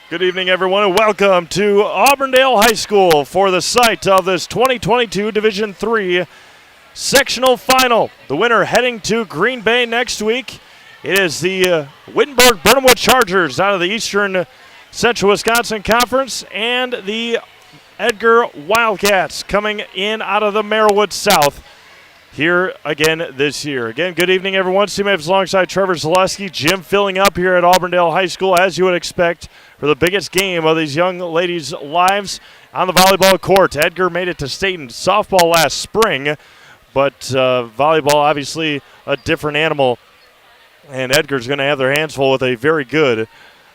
Good evening, everyone, and welcome to Auburndale High School for the site of this 2022 Division III sectional final. The winner heading to Green Bay next week. It is the Wittenberg-Birnamwood Chargers out of the Eastern Central Wisconsin Conference and the Edgar Wildcats coming in out of the Merrillwood South here again this year. Again, good evening, everyone. Steve Mapes alongside Trevor Zaleski. Jim filling up here at Auburndale High School, as you would expect, for the biggest game of these young ladies' lives on the volleyball court. Edgar made it to state in softball last spring, but volleyball obviously a different animal, and Edgar's going to have their hands full with a very good.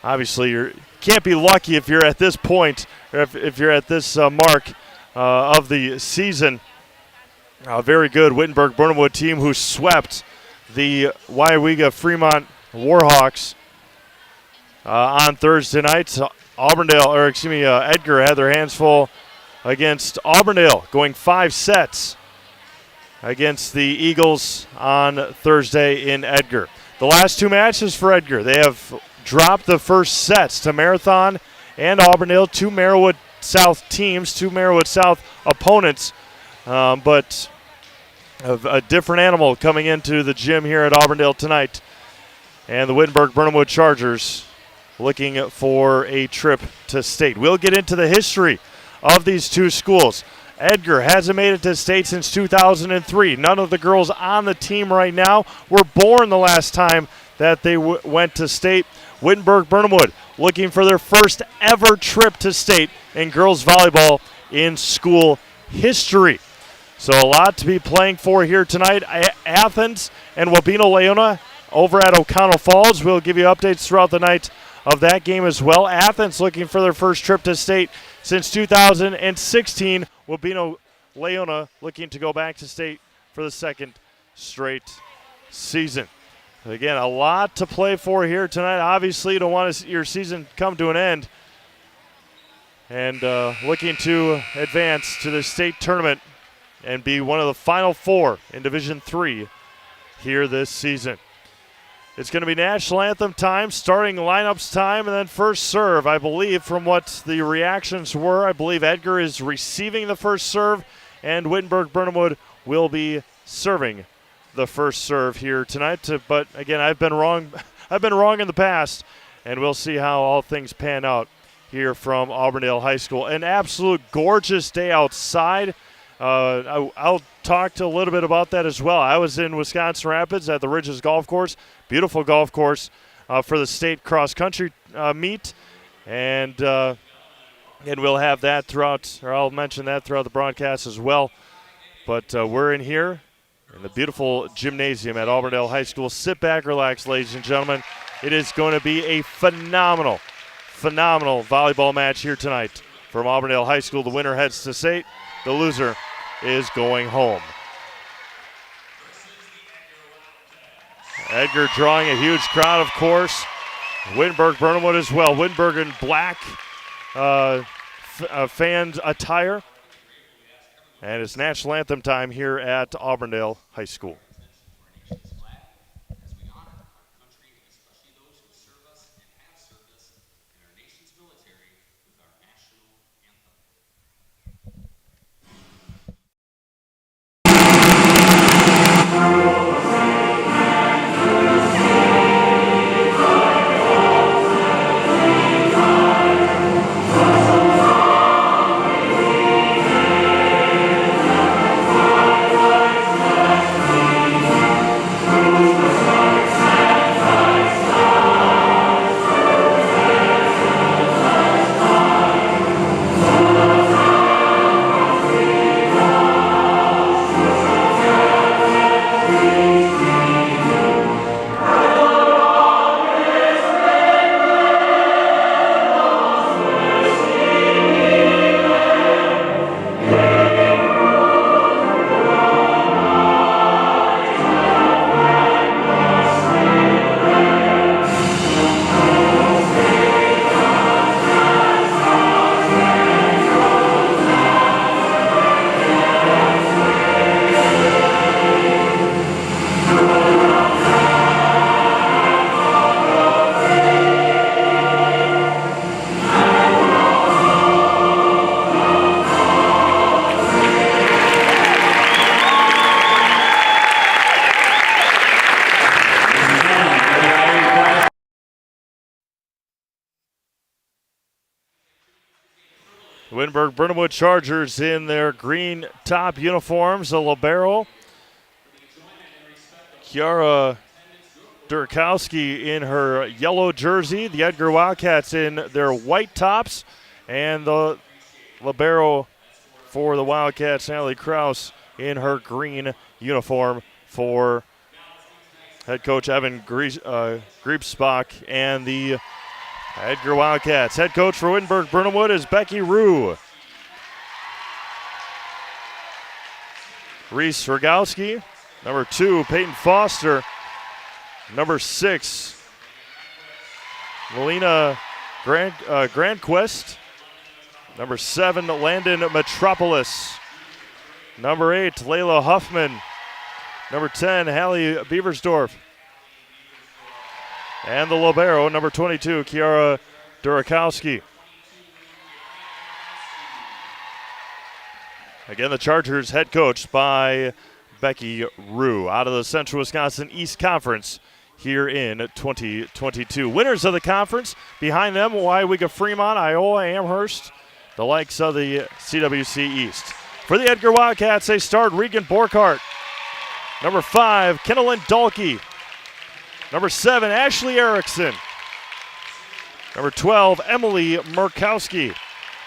Obviously, you can't be lucky if you're at this point, or if you're at this mark of the season. A very good Wittenberg-Birnamwood team who swept the WIAA Fremont Warhawks on Thursday night. Edgar had their hands full against Auburndale, going 5 sets against the Eagles on Thursday in Edgar. The last 2 matches for Edgar, they have dropped the first sets to Marathon and Auburndale, 2 Merrillwood South teams, 2 Merrillwood South opponents, but a different animal coming into the gym here at Auburndale tonight. And the Wittenberg-Birnamwood Chargers looking for a trip to state. We'll get into the history of these two schools. Edgar hasn't made it to state since 2003. None of the girls on the team right now were born the last time that they went to state. Wittenberg-Birnamwood looking for their first ever trip to state in girls volleyball in school history. So a lot to be playing for here tonight. Athens and Wabeno Leona over at O'Connell Falls. We'll give you updates throughout the night of that game as well. Athens looking for their first trip to state since 2016. Wabeno Leona looking to go back to state for the second straight season. Again, a lot to play for here tonight. Obviously, you don't want your season come to an end. And looking to advance to the state tournament and be one of the final 4 in Division III here this season. It's going to be national anthem time, starting lineups time, and then first serve. I believe from what the reactions were, I believe Edgar is receiving the first serve, and Wittenberg-Birnamwood will be serving the first serve here tonight. But again, I've been wrong. I've been wrong in the past, and we'll see how all things pan out here from Auburndale High School. An absolute gorgeous day outside. I'll talk to a little bit about that as well. I was in Wisconsin Rapids at the Ridges Golf Course, beautiful golf course for the state cross-country meet, and we'll have that throughout, or I'll mention that throughout the broadcast as well. But we're in here in the beautiful gymnasium at Auburndale High School. Sit back, relax, ladies and gentlemen. It is going to be a phenomenal volleyball match here tonight from Auburndale High School. The winner heads to state. The loser is going home. Edgar drawing a huge crowd, of course. Wittenberg-Birnamwood as well. Wittenberg in black fan attire. And it's national anthem time here at Auburndale High School. Wittenberg-Birnamwood Chargers in their green top uniforms. The libero, Kiara Durkowski in her yellow jersey. The Edgar Wildcats in their white tops. And the libero for the Wildcats, Natalie Kraus, in her green uniform for head coach Evan Griebsbach and the Edgar Wildcats. Head coach for Wittenberg-Birnamwood is Becky Rue. Reese Rogowski. Number 2, Peyton Foster. Number 6, Melina Grandquist. Number 7, Landon Metropolis. Number 8, Layla Huffman. Number 10, Hallie Beaversdorf. And the libero, number 22, Kiara Durakowski. Again, the Chargers head coached by Becky Rue out of the Central Wisconsin East Conference here in 2022. Winners of the conference, behind them, Waiwega Fremont, Iowa, Amherst, the likes of the CWC East. For the Edgar Wildcats, they start Regan Borkart. Number 5, Kennelyn Dalkey. Number 7, Ashley Erickson. Number 12, Emily Murkowski.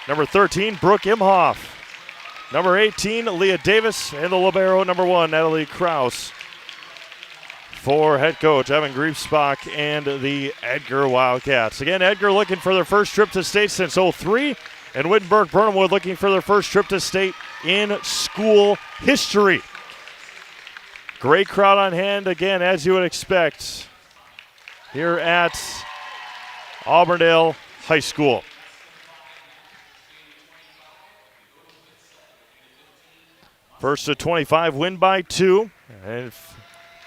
Number 13, Brooke Imhoff. Number 18, Leah Davis. And the libero, number 1, Natalie Kraus. For head coach Evan Griebsbach and the Edgar Wildcats. Again, Edgar looking for their first trip to state since 2003. And Wittenberg-Birnamwood looking for their first trip to state in school history. Great crowd on hand, again, as you would expect, here at Auburndale High School. First to 25, win by 2. And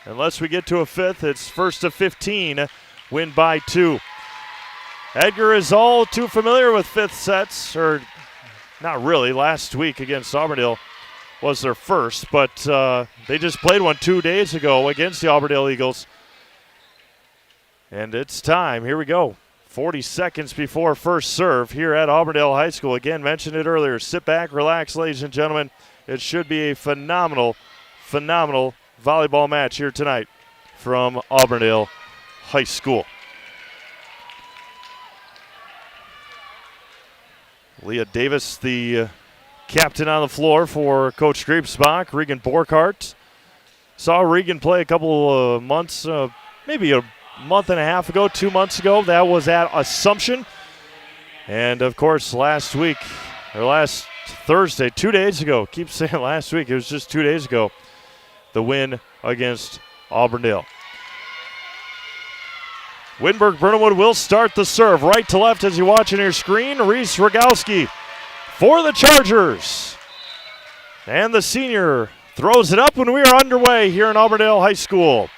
unless we get to a 5th, it's first to 15, win by 2. Edgar is all too familiar with 5th sets, or not really. Last week against Auburndale was their first, but they just played one 2 days ago against the Auburndale Eagles. And it's time. Here we go. 40 seconds before first serve here at Auburndale High School. Again, mentioned it earlier. Sit back, relax, ladies and gentlemen. It should be a phenomenal, phenomenal volleyball match here tonight from Auburndale High School. Leah Davis, the captain on the floor for Coach Griebsbach. Regan Borkart. Saw Regan play a couple of months, maybe a month and a half ago, 2 months ago. That was at Assumption. And, of course, last Thursday, 2 days ago. Keep saying last week. It was just 2 days ago. The win against Auburndale. Wittenberg-Birnamwood will start the serve. Right to left as you watch on your screen. Reese Rogowski for the Chargers. And the senior throws it up when we are underway here in Auburndale High School.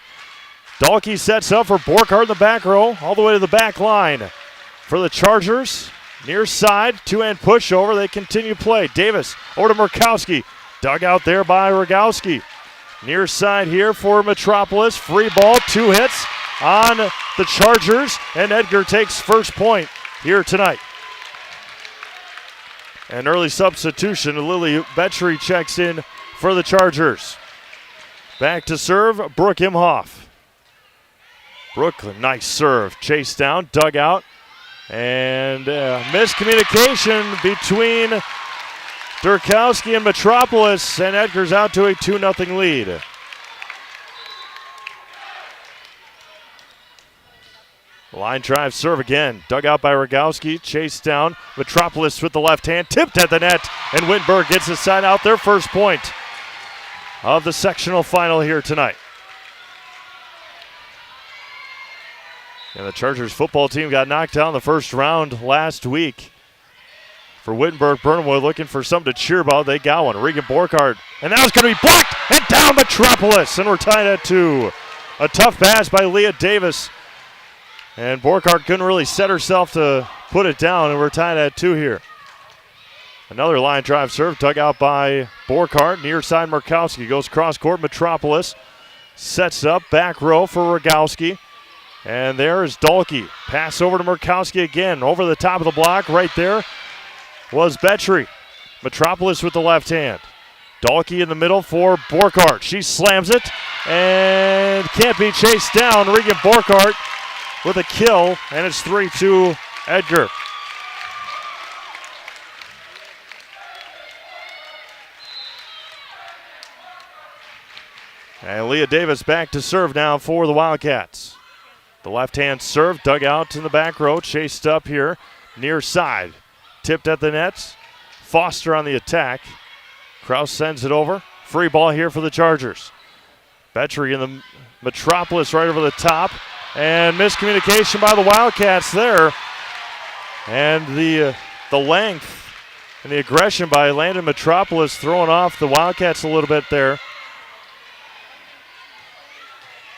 Dalkey sets up for Borkart in the back row, all the way to the back line. For the Chargers, near side, two-hand pushover. They continue play. Davis over to Murkowski. Dug out there by Rogowski. Near side here for Metropolis. Free ball, 2 hits on the Chargers, and Edgar takes first point here tonight. An early substitution. Lily Betchery checks in for the Chargers. Back to serve, Brooke Imhoff. Brooke, nice serve. Chased down, dug out, and miscommunication between Durkowski and Metropolis, and Edgar's out to a 2-0 lead. Line drive serve again. Dug out by Rogowski. Chased down. Metropolis with the left hand. Tipped at the net. And Wittenberg gets the side out their first point of the sectional final here tonight. And the Chargers football team got knocked out in the first round last week. For Wittenberg-Birnamwood looking for something to cheer about. They got one. Regan Borkart. And that was going to be blocked. And down Metropolis. And we're tied at 2. A tough pass by Leah Davis. And Borkart couldn't really set herself to put it down, and we're tied at 2 here. Another line drive serve dug out by Borkart. Near side Murkowski goes cross court. Metropolis sets up back row for Rogowski. And there is Dalkey. Pass over to Murkowski again. Over the top of the block right there was Betry. Metropolis with the left hand. Dahlke in the middle for Borkhardt. She slams it and can't be chased down. Regan Borkhardt with a kill, and it's 3-2 Edgar. And Leah Davis back to serve now for the Wildcats. The left-hand serve dug out in the back row, chased up here near side. Tipped at the nets. Foster on the attack. Kraus sends it over. Free ball here for the Chargers. Betry in the Metropolis right over the top. And miscommunication by the Wildcats there. And the length and the aggression by Landon Metropolis throwing off the Wildcats a little bit there.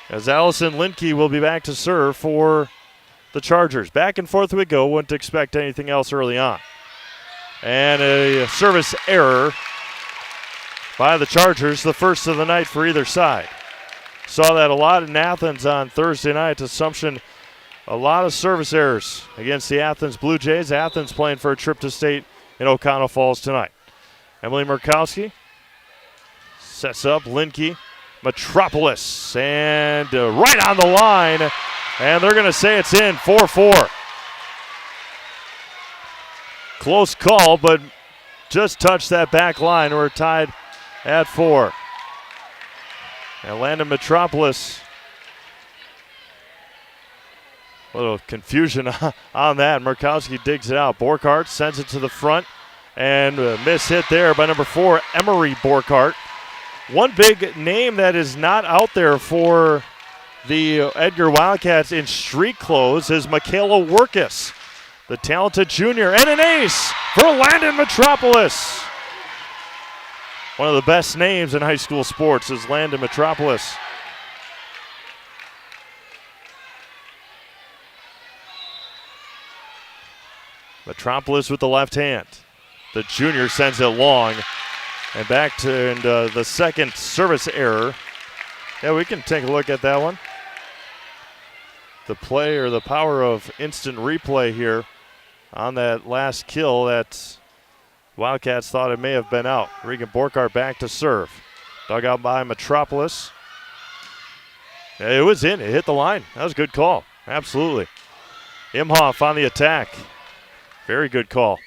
As Allison Linke will be back to serve for the Chargers. Back and forth we go. Wouldn't expect anything else early on. And a service error by the Chargers, the first of the night for either side. Saw that a lot in Athens on Thursday night. Assumption, a lot of service errors against the Athens Blue Jays. Athens playing for a trip to state in O'Connell Falls tonight. Emily Murkowski sets up Linke. Metropolis, and right on the line, and they're going to say it's in, 4-4. Close call, but just touched that back line. We're tied at 4. And Landon Metropolis, a little confusion on that. Murkowski digs it out. Borkhardt sends it to the front, and a miss hit there by number 4, Emery Borkhardt. One big name that is not out there for the Edgar Wildcats in street clothes is Michaela Workus, the talented junior, and an ace for Landon Metropolis. One of the best names in high school sports is Landon Metropolis. Metropolis with the left hand. The junior sends it long. And back to the second service error. Yeah, we can take a look at that one. The play or the power of instant replay here on that last kill that Wildcats thought it may have been out. Regan Borkhardt back to serve. Dug out by Metropolis. It was in. It hit the line. That was a good call. Absolutely. Imhoff on the attack. Very good call.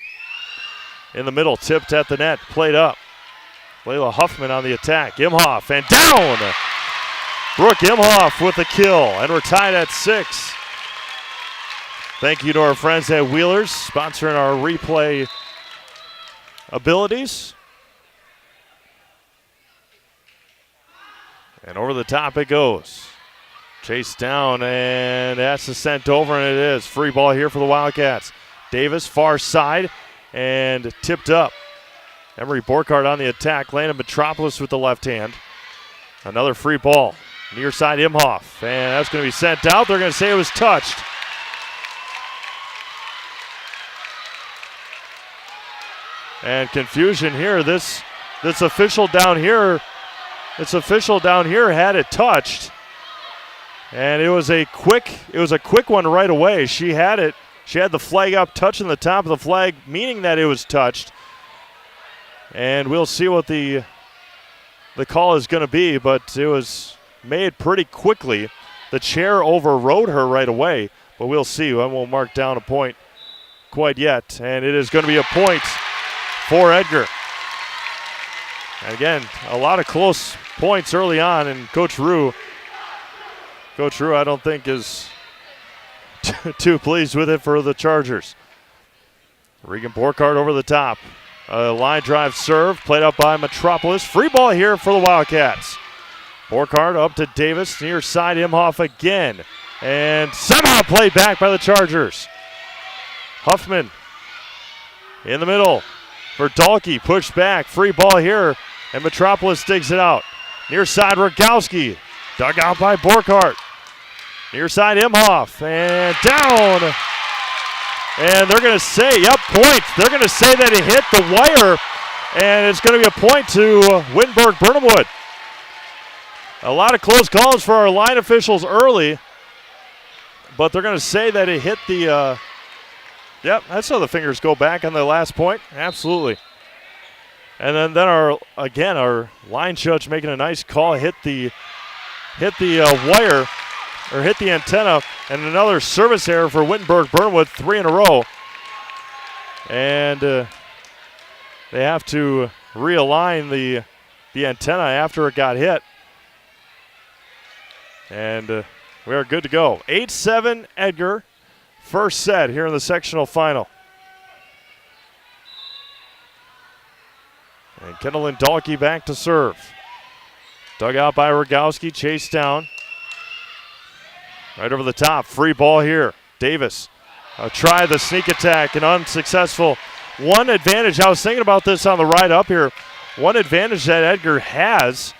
In the middle, tipped at the net, played up. Layla Huffman on the attack. Imhoff and down. Brooke Imhoff with the kill, and we're tied at 6. Thank you to our friends at Wheelers, sponsoring our replay abilities. And over the top it goes. Chased down, and that's the sent over, and it is. Free ball here for the Wildcats. Davis, far side, and tipped up. Emery Borkhardt on the attack. Landon Metropolis with the left hand. Another free ball. Near side Imhoff. And that's going to be sent out. They're going to say it was touched. And confusion here. This official down here. This official down here had it touched. And it was a quick one right away. She had it. She had the flag up, touching the top of the flag, meaning that it was touched. And we'll see what the call is going to be, but it was made pretty quickly. The chair overrode her right away, but we'll see. I won't mark down a point quite yet, and it is going to be a point for Edgar. And again, a lot of close points early on, and Coach Rue, I don't think is too pleased with it for the Chargers. Regan Borkhardt over the top. A line drive serve, played up by Metropolis. Free ball here for the Wildcats. Borkhardt up to Davis, near side Imhoff again. And somehow played back by the Chargers. Huffman in the middle for Dahlke, pushed back. Free ball here, and Metropolis digs it out. Near side Rogowski, dug out by Borkhardt. Near side Imhoff, and down. And they're going to say, point. They're going to say that it hit the wire, and it's going to be a point to Wittenberg-Birnamwood. A lot of close calls for our line officials early, but they're going to say that it hit the Yep, that's how the fingers go back on the last point. Absolutely. And then our line judge making a nice call, hit the wire, or hit the antenna, and another service error for Wittenberg-Birnamwood, 3 in a row. And they have to realign the antenna after it got hit. And we are good to go. 8-7 Edgar, first set here in the sectional final. And Kendall and Dahlke back to serve. Dug out by Rogowski, chased down. Right over the top, free ball here. Davis try the sneak attack and unsuccessful. One advantage, I was thinking about this on the ride up here. One advantage that Edgar has,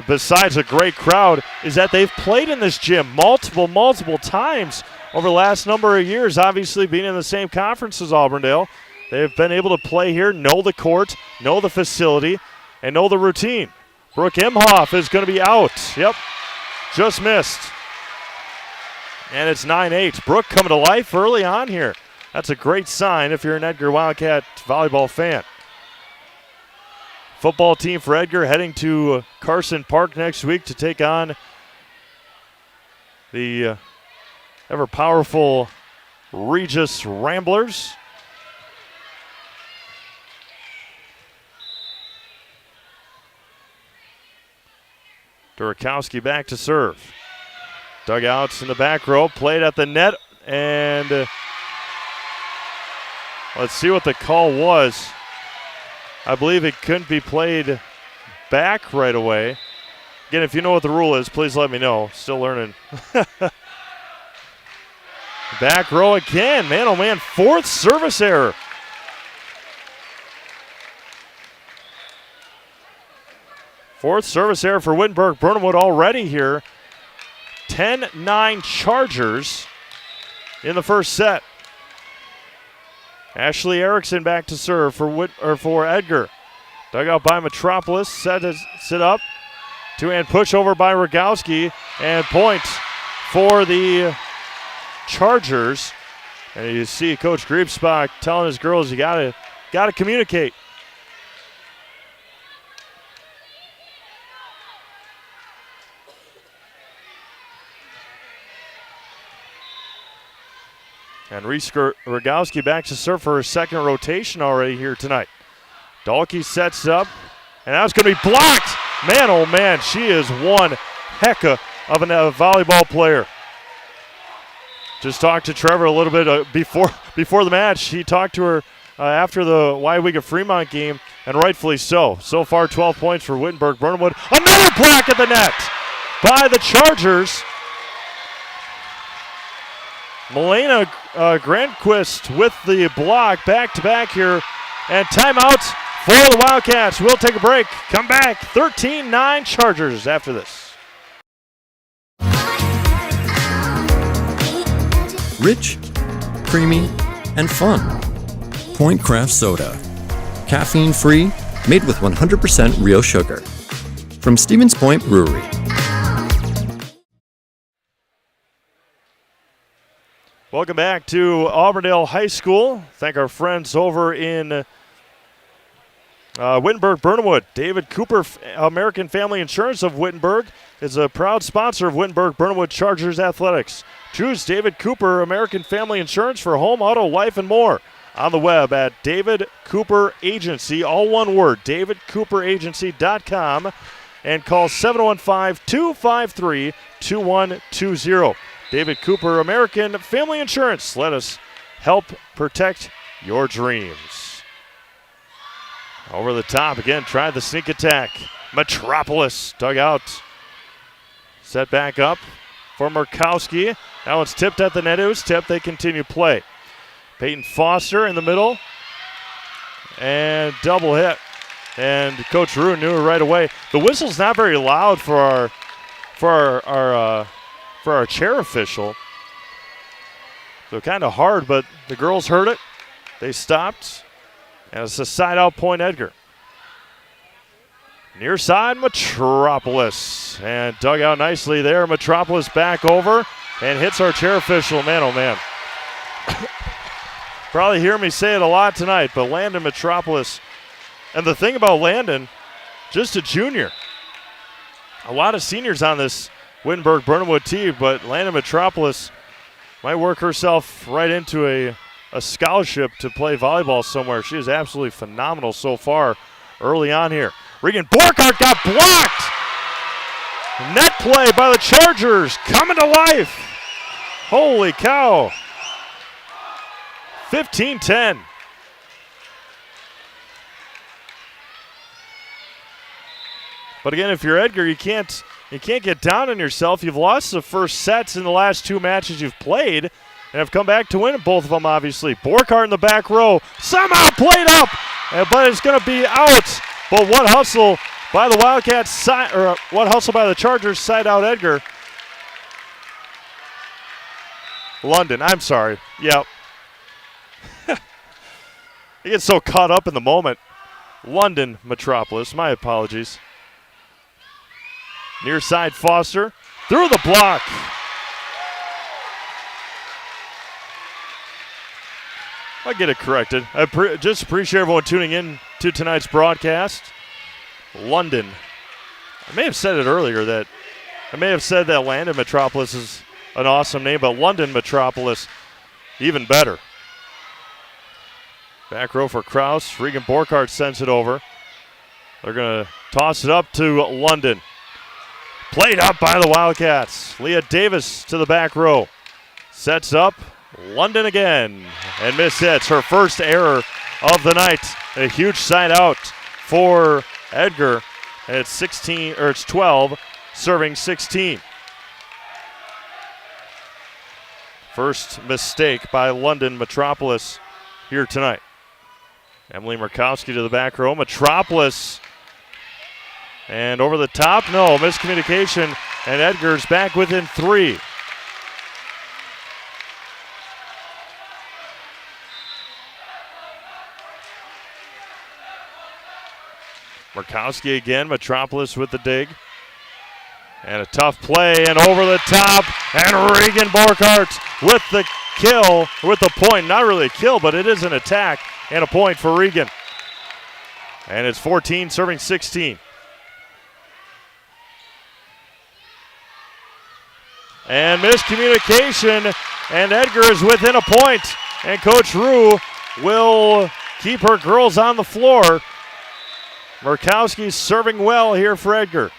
besides a great crowd, is that they've played in this gym multiple times over the last number of years, obviously being in the same conference as Auburndale. They've been able to play here, know the court, know the facility, and know the routine. Brooke Imhoff is going to be out. Yep, just missed. And it's 9-8. Brooke coming to life early on here. That's a great sign if you're an Edgar Wildcat volleyball fan. Football team for Edgar heading to Carson Park next week to take on the ever-powerful Regis Ramblers. Durakowski back to serve. Dugouts in the back row, played at the net, and let's see what the call was. I believe it couldn't be played back right away. Again, if you know what the rule is, please let me know. Still learning. Back row again. Man, oh man, fourth service error. Fourth service error for Wittenberg-Birnamwood already here. 10-9 Chargers in the first set. Ashley Erickson back to serve for Edgar. Dug out by Metropolis, sit up. Two-hand push over by Rogowski, and point for the Chargers. And you see Coach Griebsbach telling his girls, you gotta communicate. And Reese Rogowski back to serve for her second rotation already here tonight. Dahlke sets up, and that's going to be blocked. Man, oh man, she is one heck of a volleyball player. Just talked to Trevor a little bit before the match. He talked to her after the WIAA Fremont game, and rightfully so. So far, 12 points for Wittenberg-Birnamwood. Another block at the net by the Chargers. Milena Grandquist with the block back-to-back here. And timeout for the Wildcats. We'll take a break. Come back. 13-9 Chargers after this. Rich, creamy, and fun. Point Craft Soda. Caffeine-free, made with 100% real sugar. From Stevens Point Brewery. Welcome back to Auburndale High School. Thank our friends over in Wittenberg-Birnamwood. David Cooper, American Family Insurance of Wittenberg, is a proud sponsor of Wittenberg-Birnamwood Chargers Athletics. Choose David Cooper, American Family Insurance for home, auto, life, and more. On the web at David Cooper Agency, all one word, davidcooperagency.com, and call 715-253-2120. David Cooper, American Family Insurance. Let us help protect your dreams. Over the top again, tried the sneak attack. Metropolis dug out. Set back up for Murkowski. That one's tipped at the net. It was tipped. They continue play. Peyton Foster in the middle. And double hit. And Coach Rue knew it right away. The whistle's not very loud for our chair official. So kind of hard, but the girls heard it. They stopped. And it's a side-out point, Edgar. Near side, Metropolis. And dug out nicely there. Metropolis back over and hits our chair official. Man, oh man. Probably hear me say it a lot tonight, but Landon Metropolis, and the thing about Landon, just a junior. A lot of seniors on this Wittenberg-Birnamwood team, but Landon Metropolis might work herself right into a scholarship to play volleyball somewhere. She is absolutely phenomenal so far early on here. Regan Borkhardt got blocked. Net play by the Chargers coming to life. Holy cow. 15-10. But again, if you're Edgar, you can't get down on yourself. You've lost the first sets in the last 2 matches you've played and have come back to win both of them, obviously. Borkhardt in the back row, somehow played up, but it's going to be out. But what hustle by the Wildcats, or what hustle by the Chargers, side out Edgar. London, I'm sorry. Yep. You get so caught up in the moment. London Metropolis, my apologies. Near side Foster, through the block. I'll get it corrected. I just appreciate everyone tuning in to tonight's broadcast. London. I may have said it earlier that Landon Metropolis is an awesome name, but London Metropolis, even better. Back row for Kraus. Regan Borkhardt sends it over. They're going to toss it up to London. Played up by the Wildcats. Leah Davis to the back row. Sets up. London again. And mishits her first error of the night. A huge side out for Edgar. And it's 12, serving 16. First mistake by London Metropolis here tonight. Emily Murkowski to the back row. Metropolis. And over the top, no, miscommunication. And Edgar's back within 3. Murkowski again, Metropolis with the dig. And a tough play, and over the top, and Regan Borkhardt with the kill, with the point. Not really a kill, but it is an attack, and a point for Regan. And it's 14, serving 16. And miscommunication, and Edgar is within a point, and Coach Rue will keep her girls on the floor. Murkowski's serving well here for Edgar.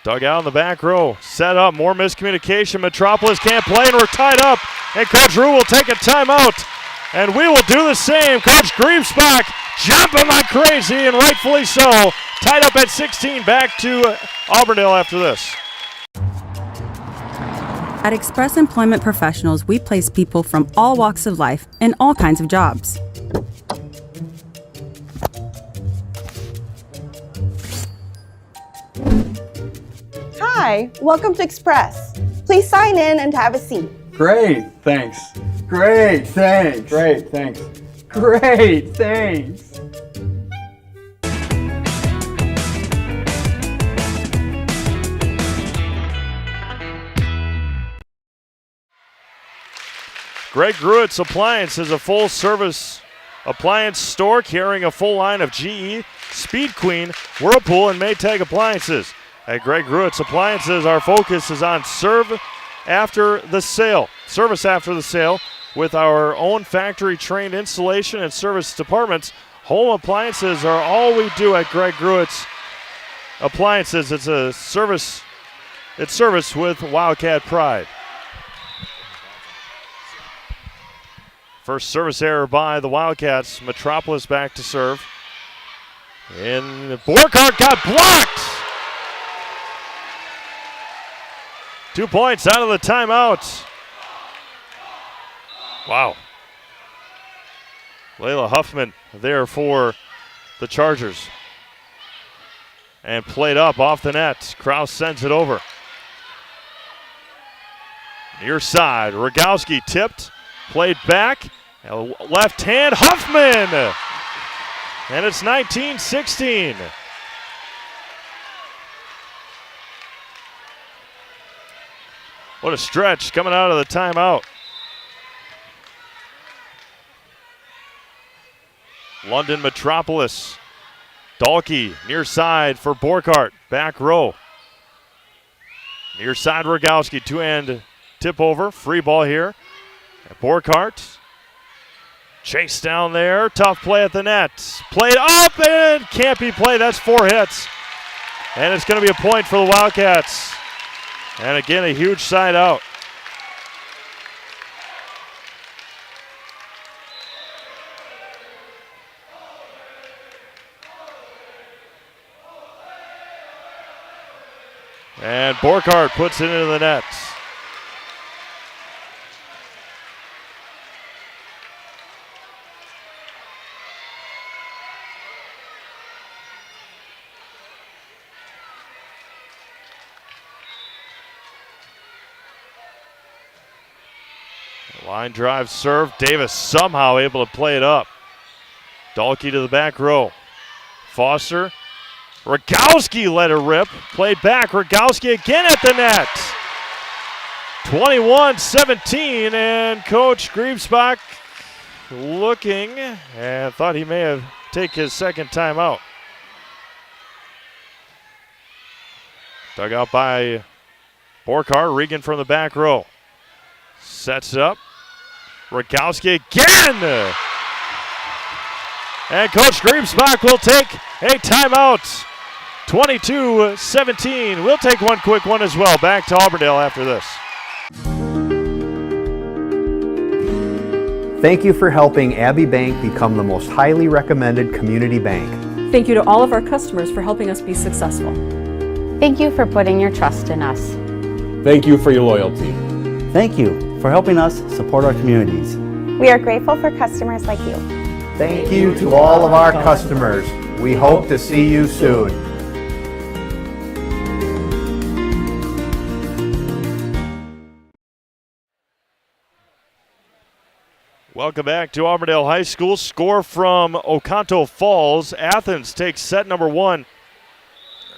Dug out in the back row, set up, more miscommunication. Metropolis can't play, and we're tied up. And Coach Rue will take a timeout, and we will do the same. Coach Griefsbach jumping like crazy, and rightfully so. Tied up at 16, back to Auburndale after this. At Express Employment Professionals, we place people from all walks of life in all kinds of jobs. Hi, welcome to Express. Please sign in and have a seat. Great, thanks. Great, thanks. Great, thanks. Great, thanks. Greg Gruitt's Appliance is a full-service appliance store carrying a full line of GE, Speed Queen, Whirlpool, and Maytag appliances. At Greg Gruitt's Appliances, our focus is on service after the sale with our own factory-trained installation and service departments. Home appliances are all we do at Greg Gruitt's Appliances. It's service with Wildcat pride. First service error by the Wildcats. Metropolis back to serve. And Borkhardt got blocked. 2 points out of the timeout. Wow. Layla Huffman there for the Chargers. And played up off the net. Kraus sends it over. Near side. Rogowski tipped. Played back. Left hand. Huffman. And it's 19-16. What a stretch coming out of the timeout. London Metropolis. Dahlke near side for Borkart. Back row. Near side Rogowski. Two-hand tip over. Free ball here. Borkart. Chase down there. Tough play at the net. Played up and can't be played. That's 4 hits. And it's going to be a point for the Wildcats. And again, a huge side out. And Borkart puts it into the net. Line drive serve. Davis somehow able to play it up. Dahlke to the back row. Foster. Rogowski let it rip. Played back. Rogowski again at the net. 21-17, and Coach Griebsbach looking and thought he may have taken his second timeout. Dug out by Borkart. Regan from the back row. Sets it up. Rogowski again! And Coach Griebsbach will take a timeout. 22-17. We'll take one quick one as well. Back to Auburndale after this. Thank you for helping Abbey Bank become the most highly recommended community bank. Thank you to all of our customers for helping us be successful. Thank you for putting your trust in us. Thank you for your loyalty. Thank you for helping us support our communities. We are grateful for customers like you. Thank you to all of our customers. We hope to see you soon. Welcome back to Auburndale High School. Score from Oconto Falls. Athens takes set number 1.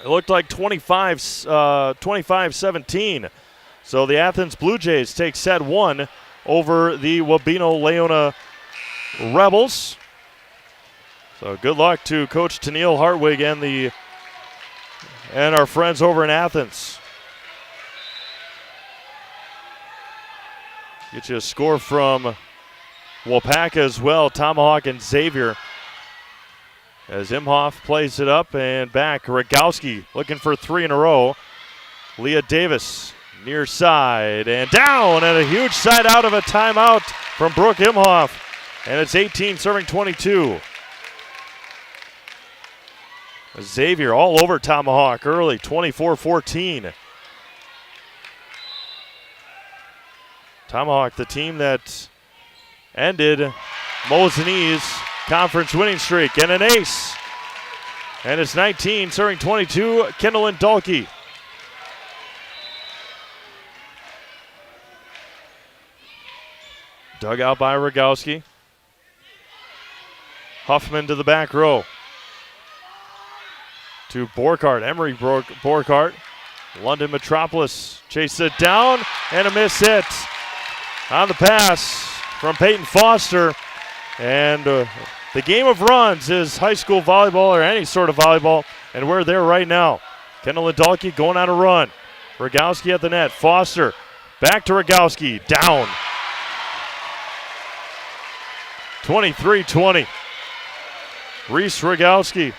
It looked like 25-17. So the Athens Blue Jays take set 1 over the Wabeno-Leona Rebels. So good luck to Coach Tennille Hartwig and our friends over in Athens. Get you a score from Wapaka as well. Tomahawk and Xavier. As Imhoff plays it up and back. Rogowski looking for 3 in a row. Leah Davis near side and down, and a huge side out of a timeout from Brooke Imhoff. And it's 18 serving 22. Xavier all over Tomahawk early, 24-14. Tomahawk, the team that ended Mosin's conference winning streak, and an ace. And it's 19 serving 22, Kendall and Dahlke. Dug out by Rogowski. Huffman to the back row. To Borkart, Emery Borkart. London Metropolis chases it down, and a miss hit on the pass from Peyton Foster. And the game of runs is high school volleyball or any sort of volleyball, and we're there right now. Kendall and Dahlke going on a run. Rogowski at the net. Foster back to Rogowski. Down. 23-20. Reese Rogowski.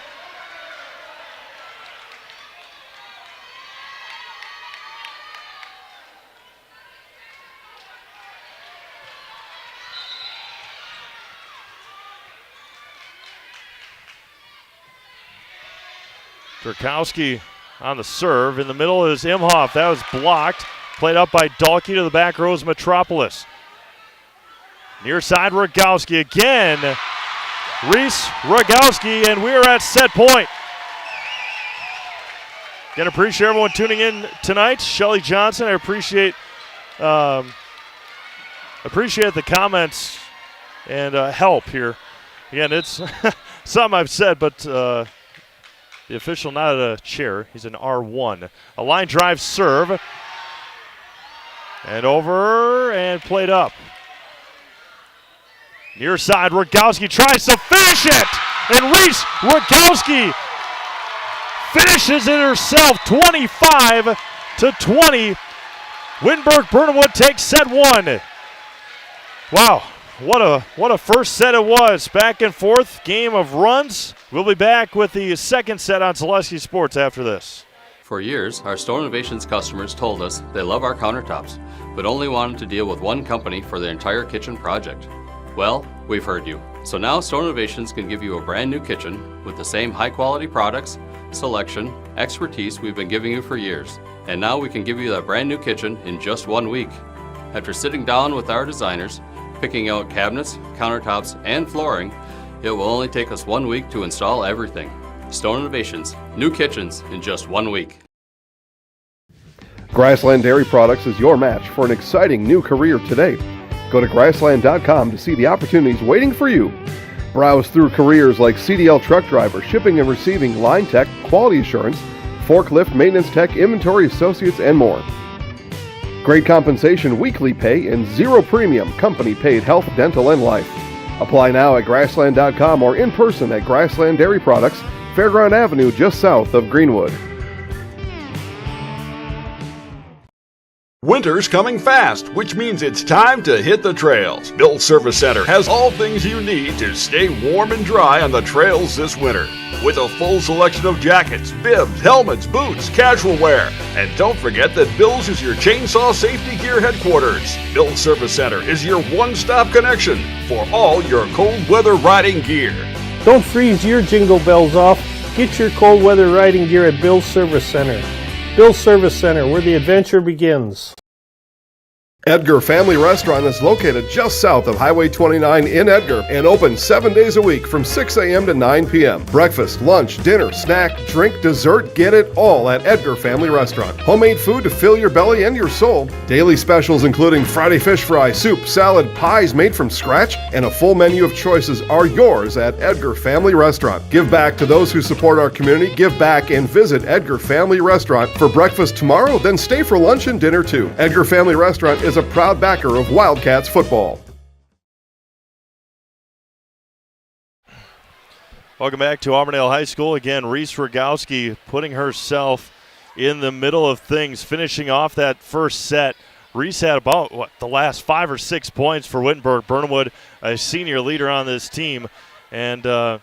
Turkowski on the serve. In the middle is Imhoff. That was blocked. Played up by Dahlke to the back rows Metropolis. Near side Rogowski again. Reese Rogowski, and we're at set point. Again, appreciate everyone tuning in tonight. Shelly Johnson, I appreciate the comments and help here. Again, it's something I've said, but the official not a chair. He's an R1. A line drive serve. And over and played up. Near side, Rogowski tries to finish it, and Reese Rogowski finishes it herself, 25-20. Wittenberg-Birnamwood takes set one. Wow, what a first set it was. Back and forth game of runs. We'll be back with the second set on Zaleski Sports after this. For years, our Stone Innovations customers told us they love our countertops, but only wanted to deal with one company for their entire kitchen project. Well, we've heard you. So now Stone Innovations can give you a brand new kitchen with the same high quality products, selection, expertise we've been giving you for years. And now we can give you that brand new kitchen in just 1 week. After sitting down with our designers, picking out cabinets, countertops, and flooring, it will only take us 1 week to install everything. Stone Innovations, new kitchens in just 1 week. Grassland Dairy Products is your match for an exciting new career today. Go to grassland.com to see the opportunities waiting for you. Browse through careers like CDL truck driver, shipping and receiving, line tech, quality assurance, forklift, maintenance tech, inventory associates, and more. Great compensation, weekly pay, and zero premium, company paid health, dental, and life. Apply now at grassland.com or in person at Grassland Dairy Products, Fairground Avenue, just south of Greenwood. Winter's coming fast, which means it's time to hit the trails. Bill's Service Center has all things you need to stay warm and dry on the trails this winter. With a full selection of jackets, bibs, helmets, boots, casual wear. And don't forget that Bill's is your chainsaw safety gear headquarters. Bill's Service Center is your one-stop connection for all your cold weather riding gear. Don't freeze your jingle bells off. Get your cold weather riding gear at Bill's Service Center. Bill's Service Center, where the adventure begins. Edgar Family Restaurant is located just south of Highway 29 in Edgar and open 7 days a week from 6 a.m. to 9 p.m. Breakfast, lunch, dinner, snack, drink, dessert, get it all at Edgar Family Restaurant. Homemade food to fill your belly and your soul. Daily specials including Friday fish fry, soup, salad, pies made from scratch, and a full menu of choices are yours at Edgar Family Restaurant. Give back to those who support our community. Give back and visit Edgar Family Restaurant for breakfast tomorrow, then stay for lunch and dinner too. Edgar Family Restaurant is a proud backer of Wildcats football. Welcome back to Auburndale High School. Again, Reese Rogowski putting herself in the middle of things, finishing off that first set. Reese had about, the last 5 or 6 points for Wittenberg-Birnamwood, a senior leader on this team, and a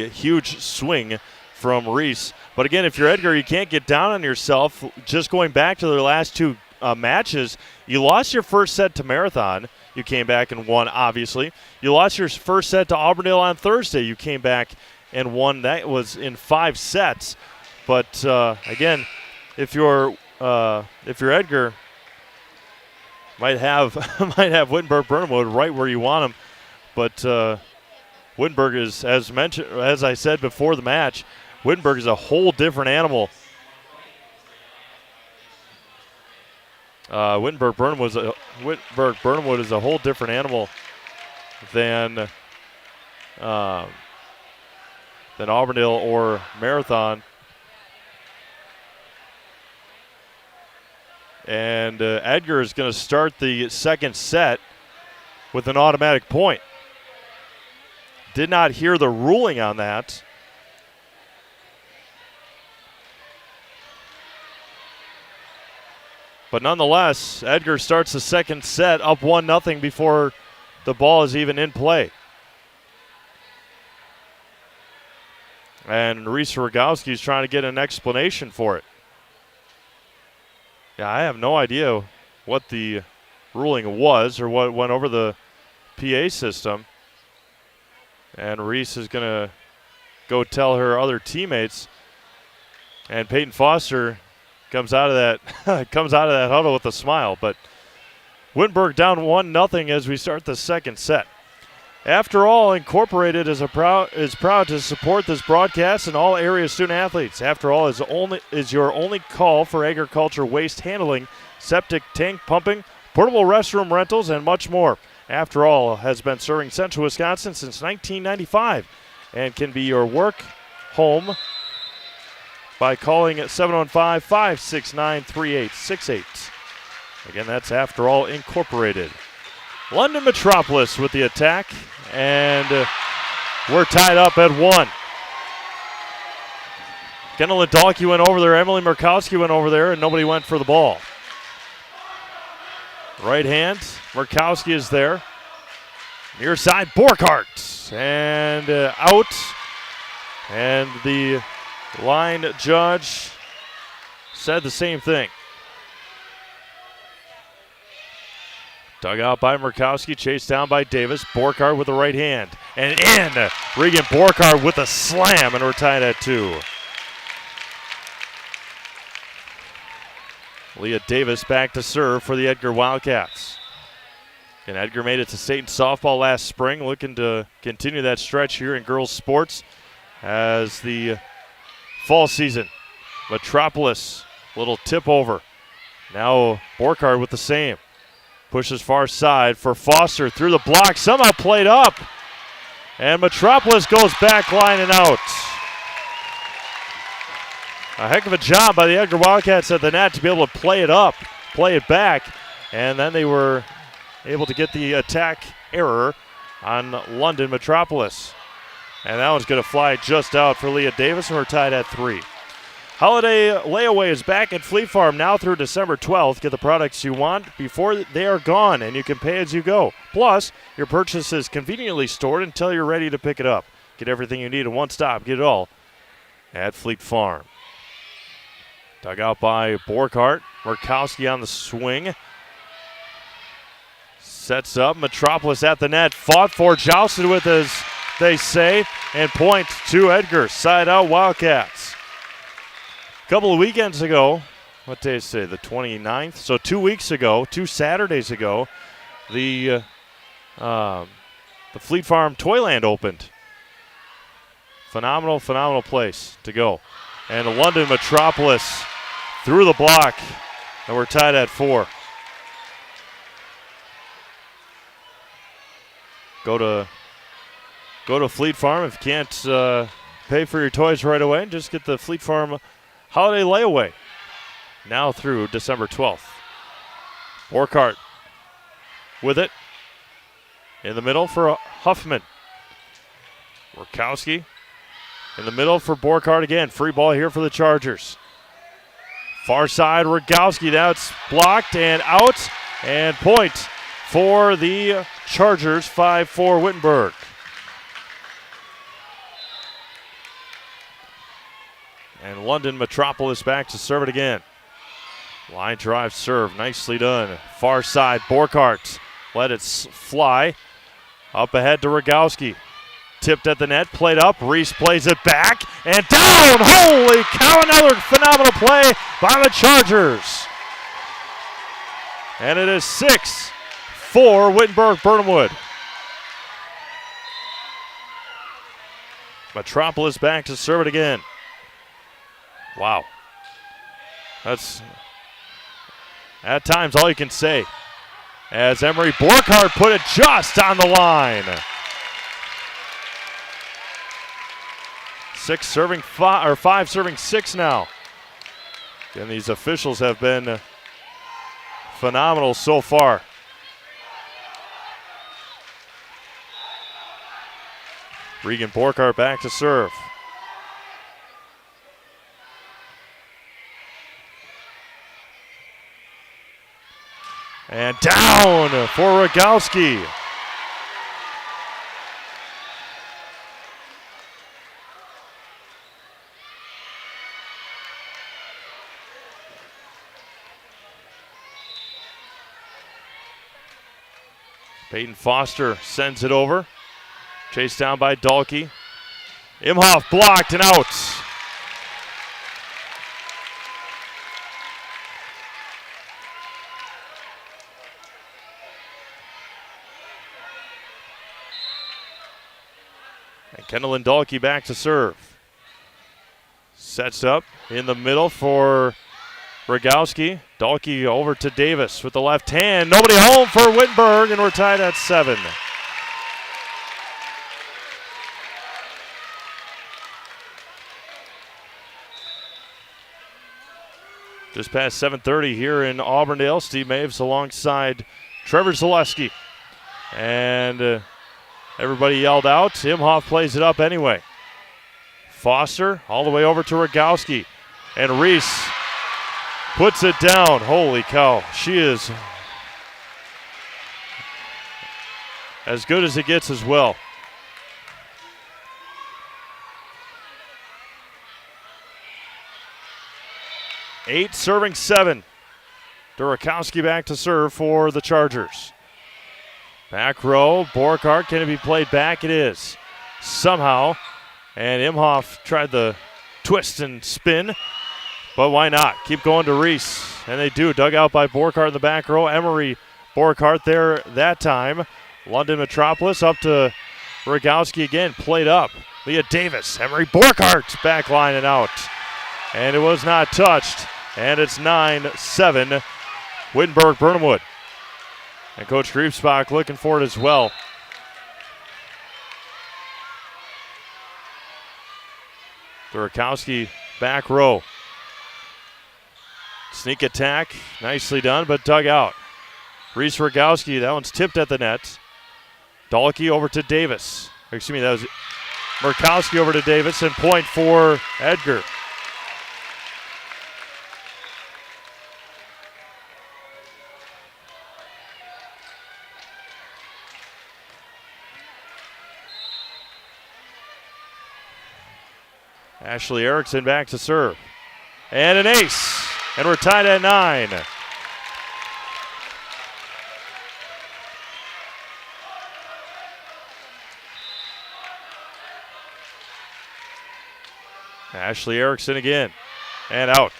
huge swing from Reese. But again, if you're Edgar, you can't get down on yourself. Just going back to their last two matches, you lost your first set to Marathon. You came back and won, obviously. You lost your first set to Auburndale on Thursday. You came back and won. That was in 5 sets. But again, if you're Edgar, might have Wittenberg-Birnamwood right where you want them. But Wittenberg is, as mentioned, as I said before the match, Wittenberg is a whole different animal. Wittenberg-Birnamwood is a whole different animal than Auburndale or Marathon. And Edgar is going to start the second set with an automatic point. Did not hear the ruling on that. But nonetheless, Edgar starts the second set up 1-0 before the ball is even in play. And Reese Rogowski is trying to get an explanation for it. Yeah, I have no idea what the ruling was or what went over the PA system. And Reese is going to go tell her other teammates. And Peyton Foster comes out of that huddle with a smile. But Wittenberg down 1-0 as we start the second set. After All Incorporated is proud to support this broadcast and all area student athletes. After All is your only call for agriculture waste handling, septic tank pumping, portable restroom rentals, and much more. After All has been serving Central Wisconsin since 1995 and can be your work home by calling at 715-569-3868. Again, that's After All Incorporated. London Metropolis with the attack, and we're tied up at 1. Kendall Dalkey went over there, Emily Murkowski went over there, and nobody went for the ball. Right hand, Murkowski is there. Near side, Borkhardt, and out. And the line judge said the same thing. Dug out by Murkowski, chased down by Davis. Borkhardt with the right hand. And in, Regan Borkhardt with a slam, and we're tied at 2. Leah Davis back to serve for the Edgar Wildcats. And Edgar made it to state softball last spring, looking to continue that stretch here in girls sports as the fall season. Metropolis, little tip over. Now Borkhardt with the same. Pushes far side for Foster through the block, somehow played up. And Metropolis goes back line and out. A heck of a job by the Edgar Wildcats at the net to be able to play it up, play it back, and then they were able to get the attack error on London Metropolis. And that one's going to fly just out for Leah Davis, and we're tied at 3. Holiday Layaway is back at Fleet Farm now through December 12th. Get the products you want before they are gone, and you can pay as you go. Plus, your purchase is conveniently stored until you're ready to pick it up. Get everything you need in one stop. Get it all at Fleet Farm. Dug out by Borkhardt. Murkowski on the swing. Sets up. Metropolis at the net. Fought for, jousted with, as they say, and point to Edgar. Side out Wildcats. A couple of weekends ago, what day is today, the 29th? So 2 weeks ago, 2 Saturdays ago, the Fleet Farm Toyland opened. Phenomenal place to go. And the London Metropolis through the block, and we're tied at 4. Go to Fleet Farm if you can't pay for your toys right away. Just get the Fleet Farm Holiday Layaway now through December 12th. Borkhardt with it in the middle for Huffman. Murkowski in the middle for Borkhardt again. Free ball here for the Chargers. Far side, Rogowski. Now it's blocked and out. And point for the Chargers, 5-4 Wittenberg. And London Metropolis back to serve it again. Line drive serve, nicely done. Far side, Borkhardt. Let it fly. Up ahead to Rogowski. Tipped at the net, played up. Reese plays it back and down. Holy cow, another phenomenal play by the Chargers. And it is 6-4 Wittenberg-Birnamwood. Metropolis back to serve it again. Wow. That's at times all you can say. As Emery Borkhardt put it just on the line. 5 serving 6 now. And these officials have been phenomenal so far. Regan Borkhardt back to serve. And down for Rogowski. Peyton Foster sends it over. Chased down by Dalkey. Imhoff blocked and out. And Kendall and Dalkey back to serve. Sets up in the middle for Rogowski. Dalkey over to Davis with the left hand. Nobody home for Wittenberg, and we're tied at 7. Just past 7:30 here in Auburndale. Steve Maves alongside Trevor Zaleski. And everybody yelled out. Imhoff plays it up anyway. Foster all the way over to Rogowski. And Reese puts it down. Holy cow. She is as good as it gets as well. Eight serving 7. Durakowski back to serve for the Chargers. Back row, Borkart, can it be played back? It is. Somehow. And Imhoff tried the twist and spin, but why not? Keep going to Reese. And they do. Dug out by Borkart in the back row. Emery Borkart there that time. London Metropolis up to Rogowski again. Played up. Leah Davis. Emery Borkart back line and out. And it was not touched. And it's 9-7. Wittenberg-Birnamwood. And Coach Griefsbach looking for it as well. Durakowski back row. Sneak attack. Nicely done, but dug out. Reese Rogowski, that one's tipped at the net. Dahlke over to Davis. Excuse me, that was Murkowski over to Davis, and point for Edgar. Ashley Erickson back to serve. And an ace. And we're tied at 9. Ashley Erickson again. And out.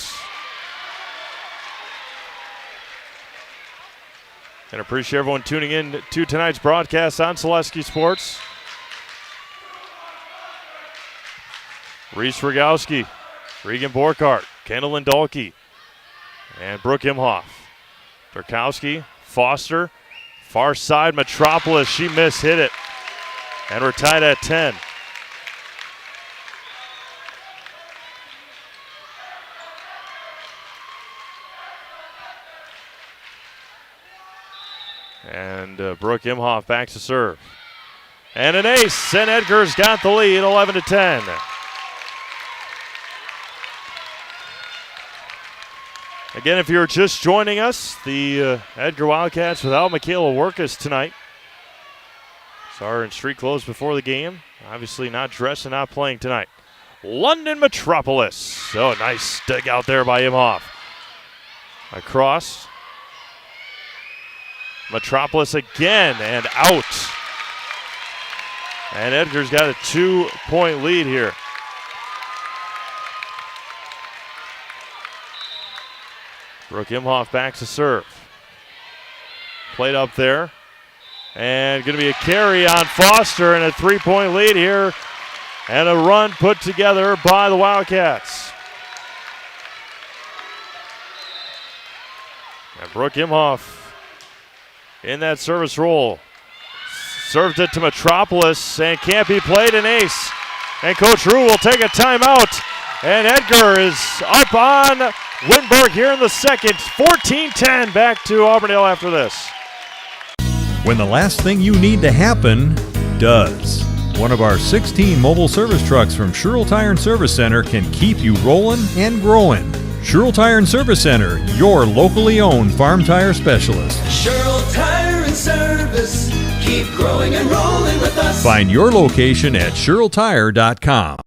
And appreciate everyone tuning in to tonight's broadcast on Selesky Sports. Reese Rogowski, Regan Borkart, Kendall Dahlke, and Brooke Imhoff. Durkowski, Foster, far side, Metropolis, she mishit it. And we're tied at 10. And Brooke Imhoff back to serve. And an ace, and Edgar's got the lead, 11-10. Again, if you're just joining us, the Edgar Wildcats without Michaela Workus tonight. Saw her in street clothes before the game. Obviously not dressed and not playing tonight. London Metropolis. Oh, nice dig out there by Imhoff. Across. Metropolis again and out. And Edgar's got a 2-point lead here. Brooke Imhoff back to serve. Played up there. And going to be a carry on Foster and a 3-point lead here. And a run put together by the Wildcats. And Brooke Imhoff in that service role. Served it to Metropolis and can't be played, an ace. And Coach Rue will take a timeout. And Edgar is up on Wittenberg here in the second. 14-10 back to Auburndale after this. When the last thing you need to happen does. One of our 16 mobile service trucks from Sherrill Tire and Service Center can keep you rolling and growing. Sherrill Tire and Service Center, your locally owned farm tire specialist. Sherrill Tire and Service, keep growing and rolling with us. Find your location at SherrillTire.com.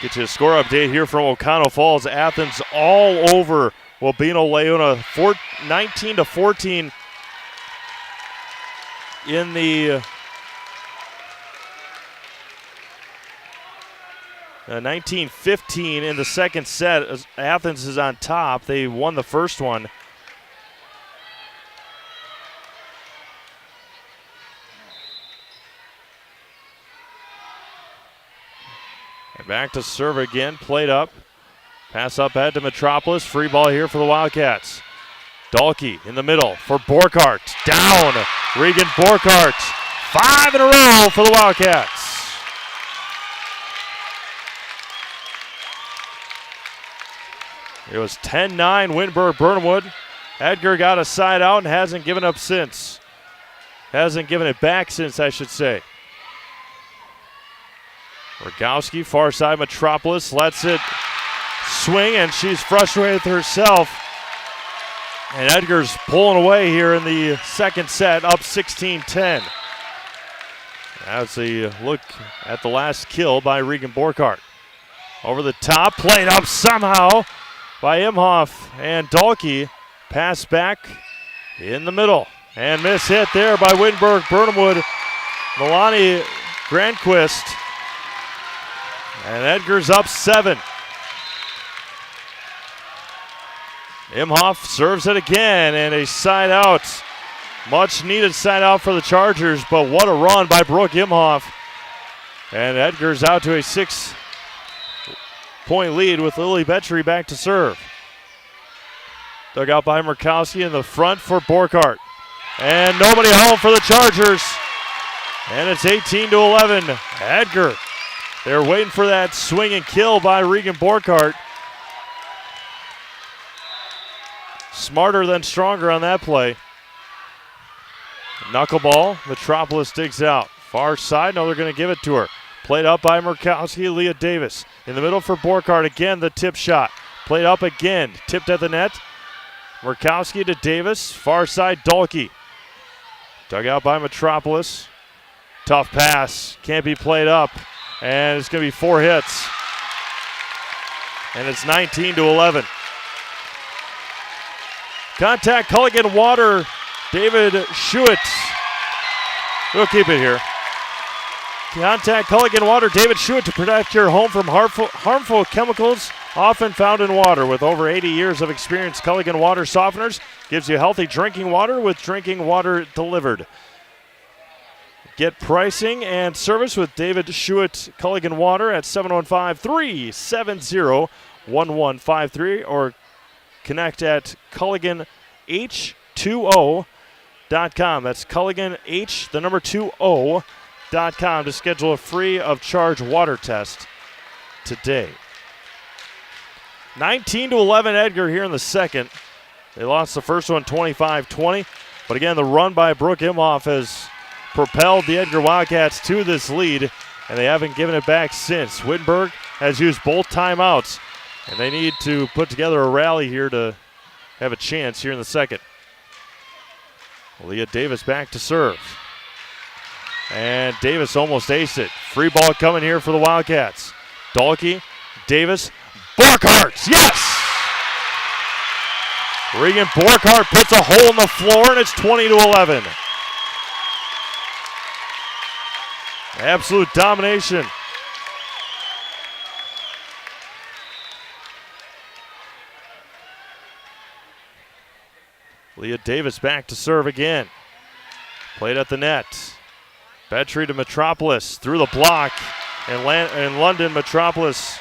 Get you a score update here from O'Connell Falls. Athens all over Wabeno Leona, 19-14 in the 19-15 in the second set. Athens is on top. They won the first one. And back to serve again, played up. Pass up ahead to Metropolis. Free ball here for the Wildcats. Dahlke in the middle for Borkart. Down. Regan Borkart. 5 in a row for the Wildcats. It was 10-9 Wittenberg-Birnamwood. Edgar got a side out and hasn't given up since. Hasn't given it back since, I should say. Rogowski, far side, Metropolis lets it swing, and she's frustrated with herself. And Edgar's pulling away here in the second set, up 16-10. That's a look at the last kill by Regan Borkhardt. Over the top, played up somehow by Imhoff, and Dahlke pass back in the middle. And miss hit there by Wittenberg-Birnamwood. Milani Grandquist. And Edgar's up 7. Imhoff serves it again, and a side out. Much needed side out for the Chargers, but what a run by Brooke Imhoff. And Edgar's out to a 6-point lead with Lily Betry back to serve. Dug out by Murkowski in the front for Borkhardt. And nobody home for the Chargers. And it's 18-11. Edgar. They're waiting for that swing and kill by Regan Borkhardt. Smarter than stronger on that play. Knuckleball. Metropolis digs out. Far side. No, they're going to give it to her. Played up by Murkowski. Leah Davis. In the middle for Borkhardt. Again, the tip shot. Played up again. Tipped at the net. Murkowski to Davis. Far side, Dahlke. Dug out by Metropolis. Tough pass. Can't be played up. And it's going to be 4 hits. And it's 19-11. Contact Culligan Water. David Schuett. We'll keep it here. Contact Culligan Water. David Schuett to protect your home from harmful chemicals often found in water. With over 80 years of experience, Culligan Water Softeners gives you healthy drinking water with drinking water delivered. Get pricing and service with David Schuett Culligan Water at 715-370-1153 or connect at CulliganH2O.com. That's CulliganH2O.com to schedule a free of charge water test today. 19-11 Edgar here in the second. They lost the first one 25-20. But again, the run by Brooke Imhoff has propelled the Edgar Wildcats to this lead, and they haven't given it back since. Wittenberg has used both timeouts, and they need to put together a rally here to have a chance here in the second. Leah Davis back to serve. And Davis almost aced it. Free ball coming here for the Wildcats. Dahlke, Davis, Borkhardt, yes! Regan Borkhardt puts a hole in the floor, and it's 20-11. Absolute domination. Leah Davis back to serve again. Played at the net. Betry to Metropolis through the block. And London Metropolis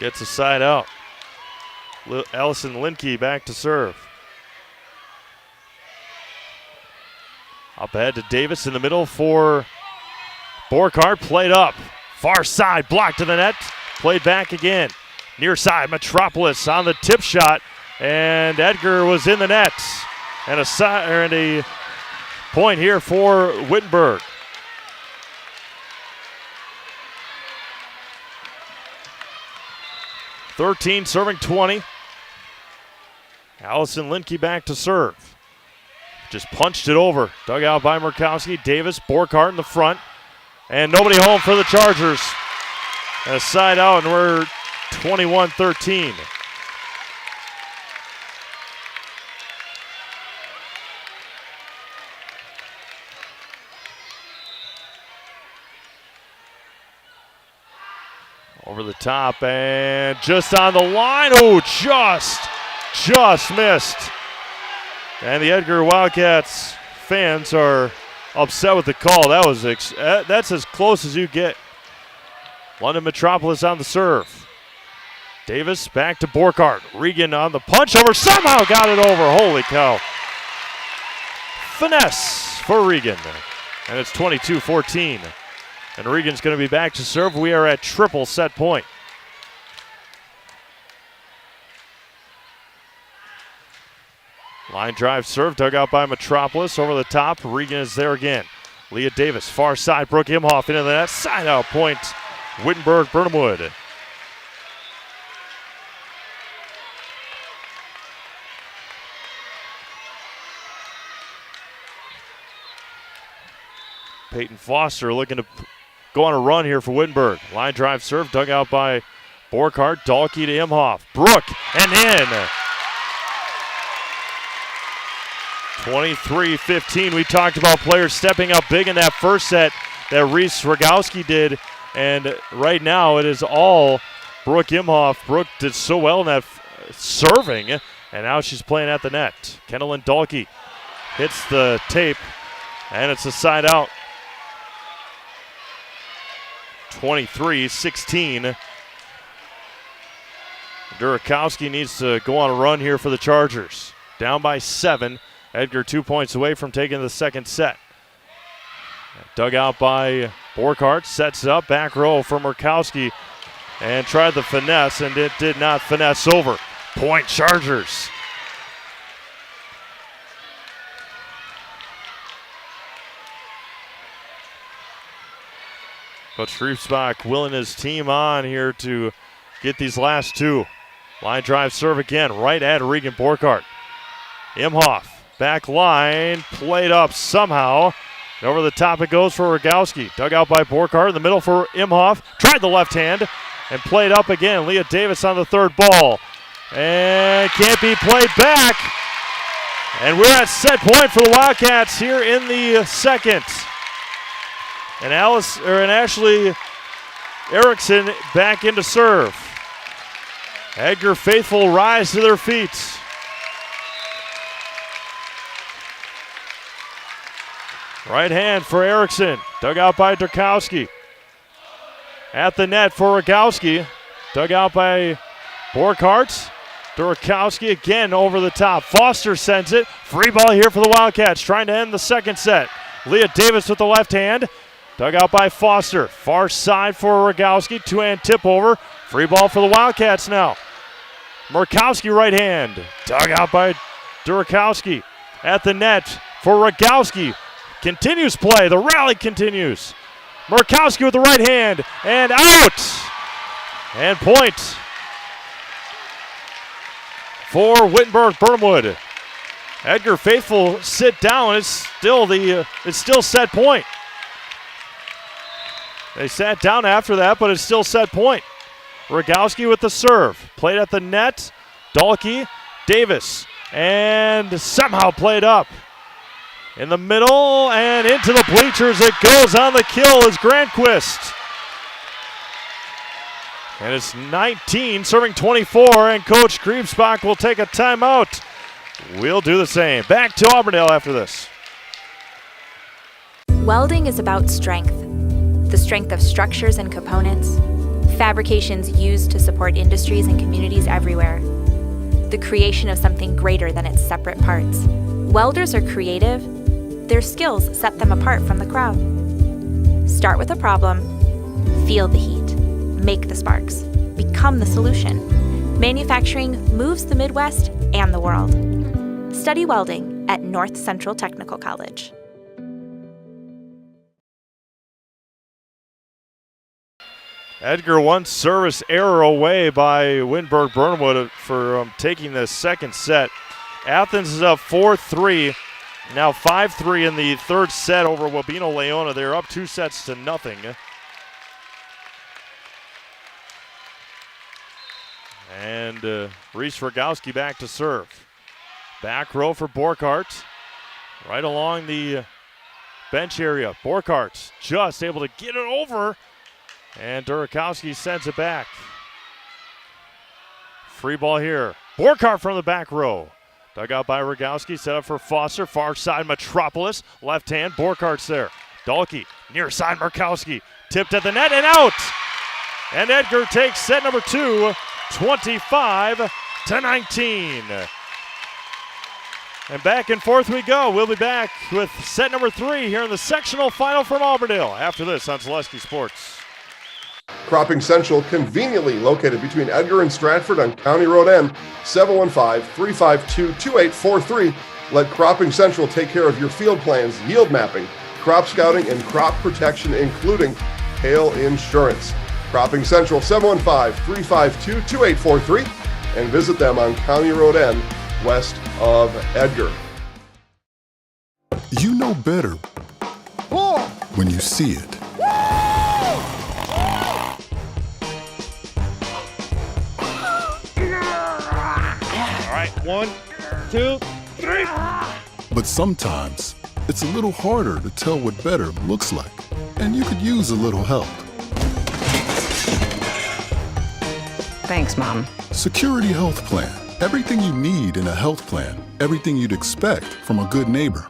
gets a side out. Allison Linke back to serve. Up ahead to Davis in the middle for Borkhardt. Played up. Far side, blocked to the net. Played back again. Near side, Metropolis on the tip shot. And Edgar was in the net. And a point here for Wittenberg. (13 serving 20). Allison Linke back to serve. Just punched it over. Dug out by Murkowski. Davis, Borkhardt in the front. And nobody home for the Chargers. And a side out, and we're 21-13. Over the top and just on the line. Oh, just missed. And the Edgar Wildcats fans are upset with the call. That's as close as you get. London Metropolis on the serve. Davis back to Borkhardt. Regan on the punch over. Somehow got it over. Holy cow. Finesse for Regan. And it's 22-14. And Regan's going to be back to serve. We are at triple set point. Line drive serve, dug out by Metropolis. Over the top, Regan is there again. Leah Davis, far side, Brooke Imhoff into the net. Side out point, Wittenberg-Birnamwood. Peyton Foster looking to go on a run here for Wittenberg. Line drive serve, dug out by Borkhardt. Dahlke to Imhoff. Brooke, and in. 23-15. We talked about players stepping up big in that first set that Reese Rogowski did, and right now it is all Brooke Imhoff. Brooke did so well in that serving, and now she's playing at the net. Kendallin Dahlke hits the tape, and it's a side out. 23-16. Durakowski needs to go on a run here for the Chargers. Down by 7. Edgar 2 points away from taking the second set. Dug out by Borkhardt, sets it up, back row for Murkowski, and tried the finesse, and it did not finesse over. Point Chargers. Coach Griefsbach willing his team on here to get these last two. Line drive serve again, right at Regan Borkhardt. Imhoff, back line, played up somehow. Over the top it goes for Rogowski. Dug out by Borkhardt in the middle for Imhoff. Tried the left hand and played up again. Leah Davis on the third ball. And can't be played back. And we're at set point for the Wildcats here in the second. And Ashley Erickson back into serve. Edgar faithful rise to their feet. Right hand for Erickson. Dug out by Durkowski. At the net for Rogowski. Dug out by Borkhardt. Durkowski again over the top. Foster sends it. Free ball here for the Wildcats. Trying to end the second set. Leah Davis with the left hand. Dug out by Foster. Far side for Rogowski. Two-hand tip over. Free ball for the Wildcats now. Murkowski right hand. Dug out by Durakowski. At the net for Rogowski. Continues play. The rally continues. Murkowski with the right hand. And out. And point for Wittenberg-Birnamwood. Edgar faithful sit down. It's still set point. They sat down after that, but it's still set point. Rogowski with the serve. Played at the net. Dahlke, Davis, and somehow played up. In the middle and into the bleachers it goes. On the kill is Grantquist. And it's 19 serving 24, and Coach Griefsbach will take a timeout. We'll do the same. Back to Auburndale after this. Welding is about strength. The strength of structures and components, fabrications used to support industries and communities everywhere, the creation of something greater than its separate parts. Welders are creative. Their skills set them apart from the crowd. Start with a problem, feel the heat, make the sparks, become the solution. Manufacturing moves the Midwest and the world. Study welding at North Central Technical College. Edgar, one service error away by Wittenberg-Birnamwood for taking the second set. Athens is up 4-3. Now 5-3 in the third set over Wabeno Leona. They're up 2-0. And Reese Rogowski back to serve. Back row for Borkhardt. Right along the bench area. Borkhardt just able to get it over. And Durakowski sends it back. Free ball here. Borkhardt from the back row. Dug out by Rogowski, set up for Foster. Far side, Metropolis. Left hand, Borkhardt's there. Dahlke, near side, Murkowski. Tipped at the net and out. And Edgar takes set number 2, 25-19. And back and forth we go. We'll be back with set number 3 here in the sectional final from Auburndale after this on Zaleski Sports. Cropping Central, conveniently located between Edgar and Stratford on County Road N, 715-352-2843. Let Cropping Central take care of your field plans, yield mapping, crop scouting, and crop protection, including hail insurance. Cropping Central, 715-352-2843, and visit them on County Road N, west of Edgar. You know better when you see it. All right, 1, 2, 3. But sometimes it's a little harder to tell what better looks like, and you could use a little help. Thanks, Mom. Security Health Plan. Everything you need in a health plan. Everything you'd expect from a good neighbor.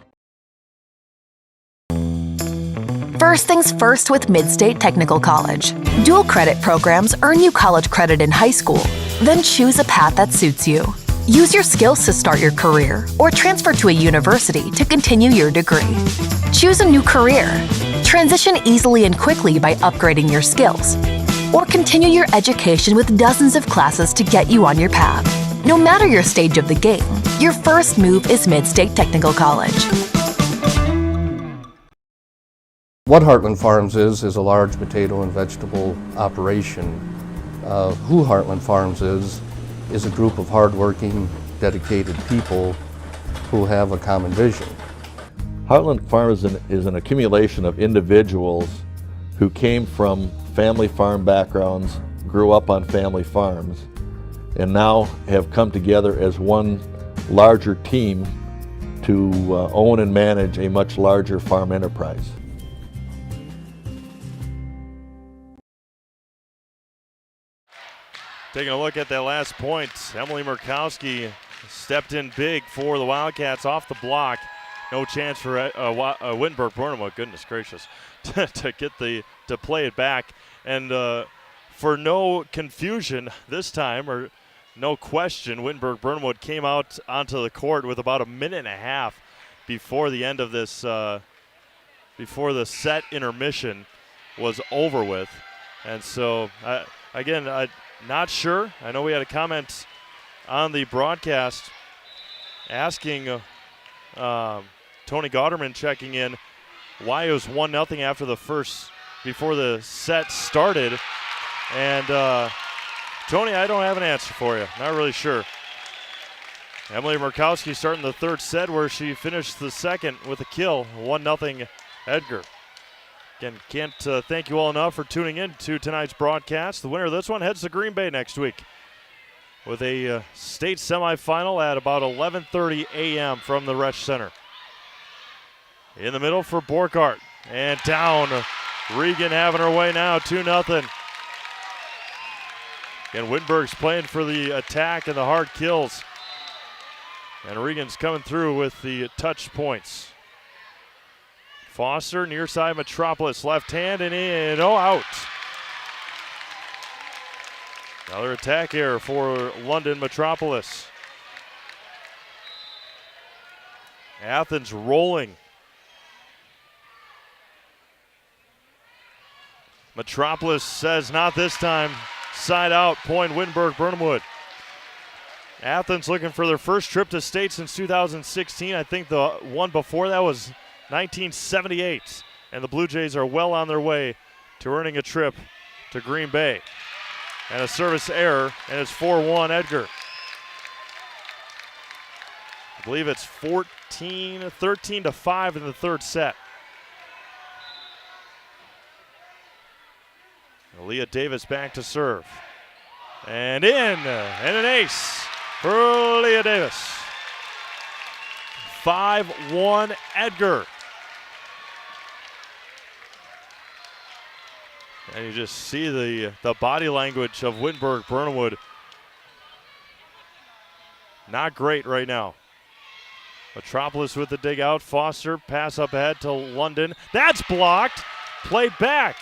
First things first with Mid-State Technical College. Dual credit programs earn you college credit in high school. Then choose a path that suits you. Use your skills to start your career or transfer to a university to continue your degree. Choose a new career. Transition easily and quickly by upgrading your skills. Or continue your education with dozens of classes to get you on your path. No matter your stage of the game, your first move is Mid-State Technical College. What Heartland Farms is a large potato and vegetable operation. Who Heartland Farms is a group of hardworking, dedicated people who have a common vision. Heartland Farms is an accumulation of individuals who came from family farm backgrounds, grew up on family farms, and now have come together as one larger team to own and manage a much larger farm enterprise. Taking a look at that last point, Emily Murkowski stepped in big for the Wildcats off the block. No chance for Wittenberg-Birnamwood, goodness gracious, to play it back. And for no confusion this time, or no question, Wittenberg-Birnamwood came out onto the court with about a minute and a half before the end of this, before the set intermission was over with. And so, again, not sure. I know we had a comment on the broadcast asking Tony Gauderman checking in why it was 1-0 after the first, before the set started. And Tony, I don't have an answer for you. Not really sure. Emily Murkowski starting the third set where she finished the second with a kill, 1-0 Edgar. Again, can't thank you all enough for tuning in to tonight's broadcast. The winner of this one heads to Green Bay next week with a state semifinal at about 11:30 a.m. from the Resch Center. In the middle for Borkart, and down. Regan having her way now, 2-0. Again, Wittenberg's playing for the attack and the hard kills. And Regan's coming through with the touch points. Foster, near side Metropolis, left hand and in, out. Another attack error for London Metropolis. Athens rolling. Metropolis says not this time. Side out, point Wittenberg-Birnamwood. Athens looking for their first trip to state since 2016. I think the one before that was 1978. And the Blue Jays are well on their way to earning a trip to Green Bay. And a service error, and it's 4-1 Edgar. I believe it's 13-5 in the third set. Aaliyah Davis back to serve. And in, and an ace for Aaliyah Davis. 5-1 Edgar. And you just see the body language of Wittenberg-Birnamwood. Not great right now. Metropolis with the dig out. Foster, pass up ahead to London. That's blocked. Played back.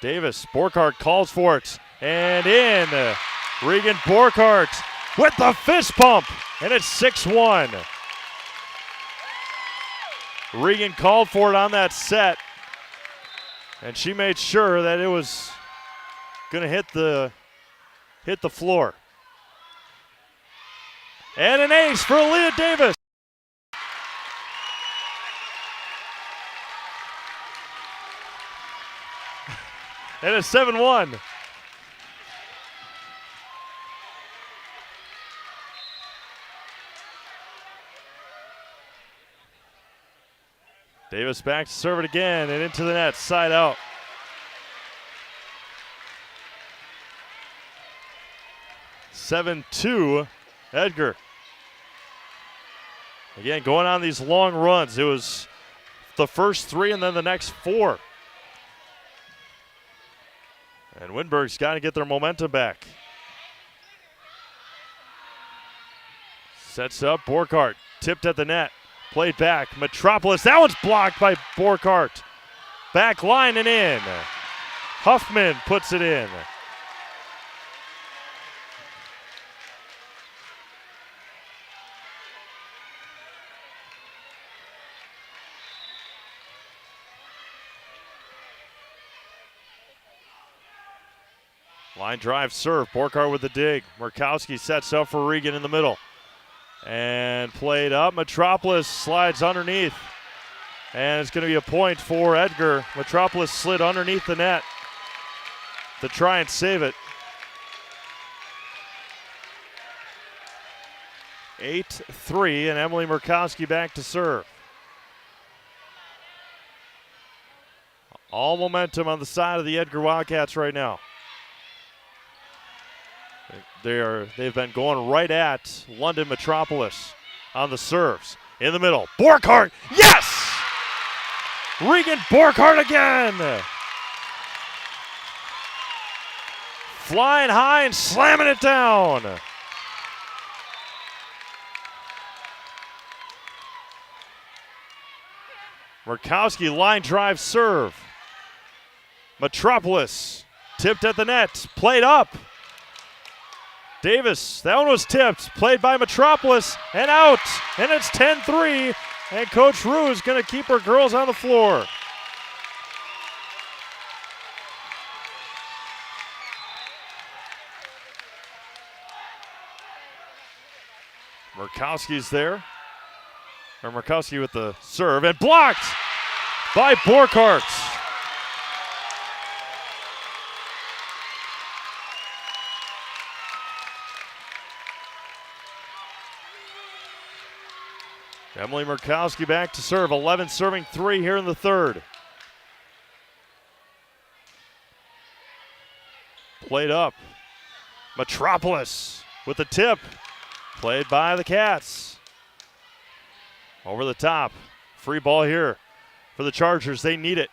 Davis, Borkart calls for it. And in. Regan Borkart with the fist pump. And it's 6-1. Regan called for it on that set. And she made sure that it was going to hit the floor. And an ace for Leah Davis. And a 7-1. Davis back to serve it again and into the net, side out. (7-2), Edgar. Again, going on these long runs. It was the first 3 and then the next 4. And Wittenberg's got to get their momentum back. Sets up, Borkart, tipped at the net. Played back, Metropolis, that one's blocked by Borkart. Back line and in. Huffman puts it in. Line drive serve, Borkart with the dig. Murkowski sets up for Regan in the middle. And played up, Metropolis slides underneath. And it's going to be a point for Edgar. Metropolis slid underneath the net to try and save it. 8-3, and Emily Murkowski back to serve. All momentum on the side of the Edgar Wildcats right now. They've been going right at London Metropolis on the serves. In the middle, Borkart, yes! Regan Borkart again! Flying high and slamming it down. Murkowski line drive serve. Metropolis tipped at the net, played up. Davis, that one was tipped, played by Metropolis, and out. And it's 10-3, and Coach Rue is going to keep her girls on the floor. Murkowski's there. Or Murkowski with the serve, and blocked by Borkart. Emily Murkowski back to serve, 11 serving 3 here in the third. Played up. Metropolis with the tip. Played by the Cats. Over the top. Free ball here for the Chargers. They need it.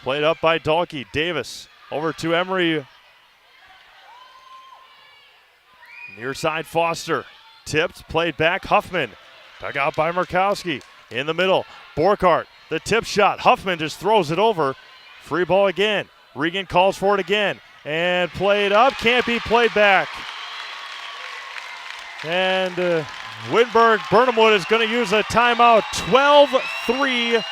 Played up by Dalkey. Davis over to Emery. Near side Foster. Tipped, played back. Huffman. Dug out by Murkowski. In the middle. Borkart. The tip shot. Huffman just throws it over. Free ball again. Regan calls for it again. And played up. Can't be played back. And Wittenberg-Birnamwood is going to use a timeout. 12-3.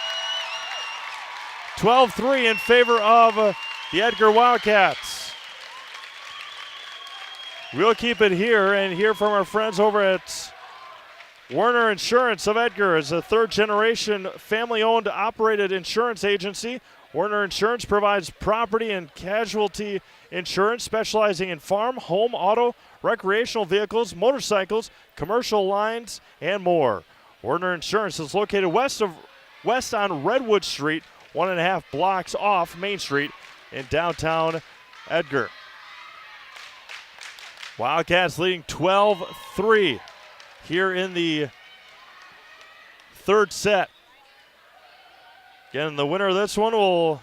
12-3 in favor of the Edgar Wildcats. We'll keep it here and hear from our friends over at Werner Insurance of Edgar. Is a third-generation family-owned operated insurance agency. Werner Insurance provides property and casualty insurance specializing in farm, home, auto, recreational vehicles, motorcycles, commercial lines, and more. Werner Insurance is located west on Redwood Street, 1.5 blocks off Main Street in downtown Edgar. Wildcats leading 12-3 here in the third set. Again, the winner of this one will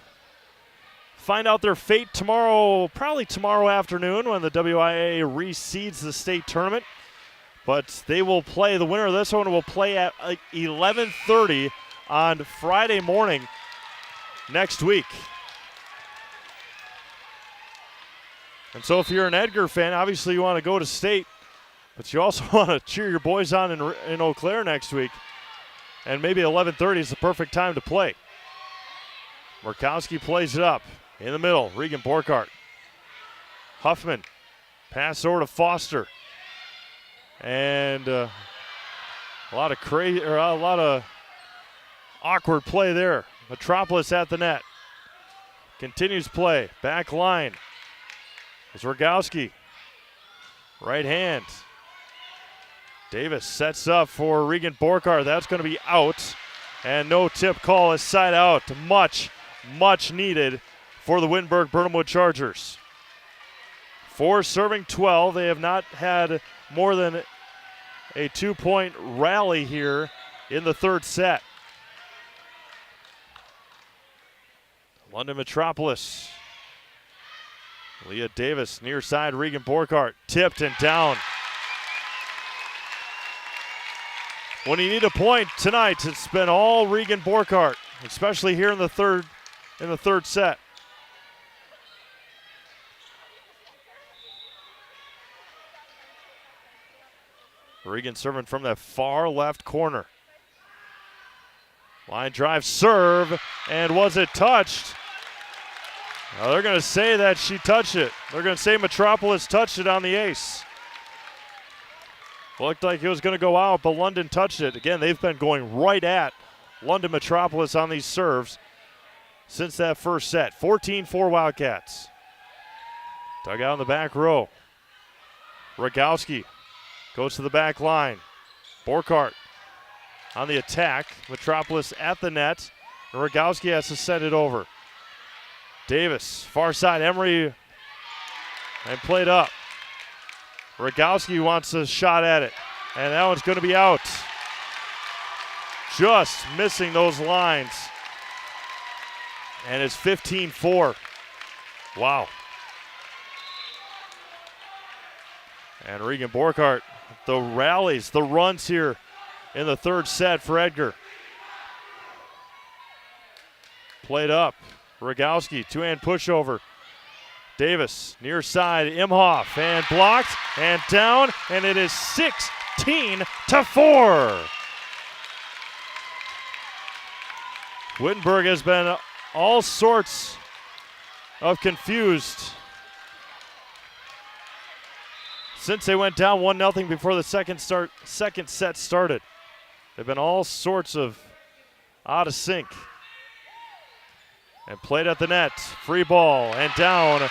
find out their fate tomorrow, probably tomorrow afternoon when the WIAA reseeds the state tournament. But they will play, the winner of this one will play at 11:30 on Friday morning next week. And so if you're an Edgar fan, obviously you want to go to state, but you also want to cheer your boys on in Eau Claire next week. And maybe 11:30 is the perfect time to play. Murkowski plays it up in the middle. Regan Borkart. Huffman. Pass over to Foster. And a lot of awkward play there. Metropolis at the net. Continues play. Back line. It's Rogowski. Right hand. Davis sets up for Regan Borkart. That's going to be out. And no tip call is side out. Much needed for the Wittenberg-Birnamwood Chargers. 4 serving 12. They have not had more than a 2-point rally here in the third set. London Metropolis. Leah Davis near side. Regan Borkart tipped and down. When you need a point tonight, it's been all Regan Borkart, especially here in the third set. Regan serving from that far left corner. Line drive serve, and was it touched? Now they're going to say that she touched it. They're going to say Metropolis touched it on the ace. Looked like it was going to go out, but London touched it. Again, they've been going right at London Metropolis on these serves since that first set. 14-4 Wildcats. Dug out in the back row. Rogowski goes to the back line. Borkart on the attack. Metropolis at the net. And Rogowski has to send it over. Davis, far side, Emery, and played up. Rogowski wants a shot at it, and that one's going to be out. Just missing those lines. And it's 15-4. Wow. And Regan Borkart, the rallies, the runs here in the third set for Edgar. Played up. Rogowski, two-hand pushover. Davis, near side, Imhoff, and blocked, and down, and it is 16-4. Wittenberg has been all sorts of confused since they went down 1-0 before the second set started. They've been all sorts of out of sync. And played at the net. Free ball and down.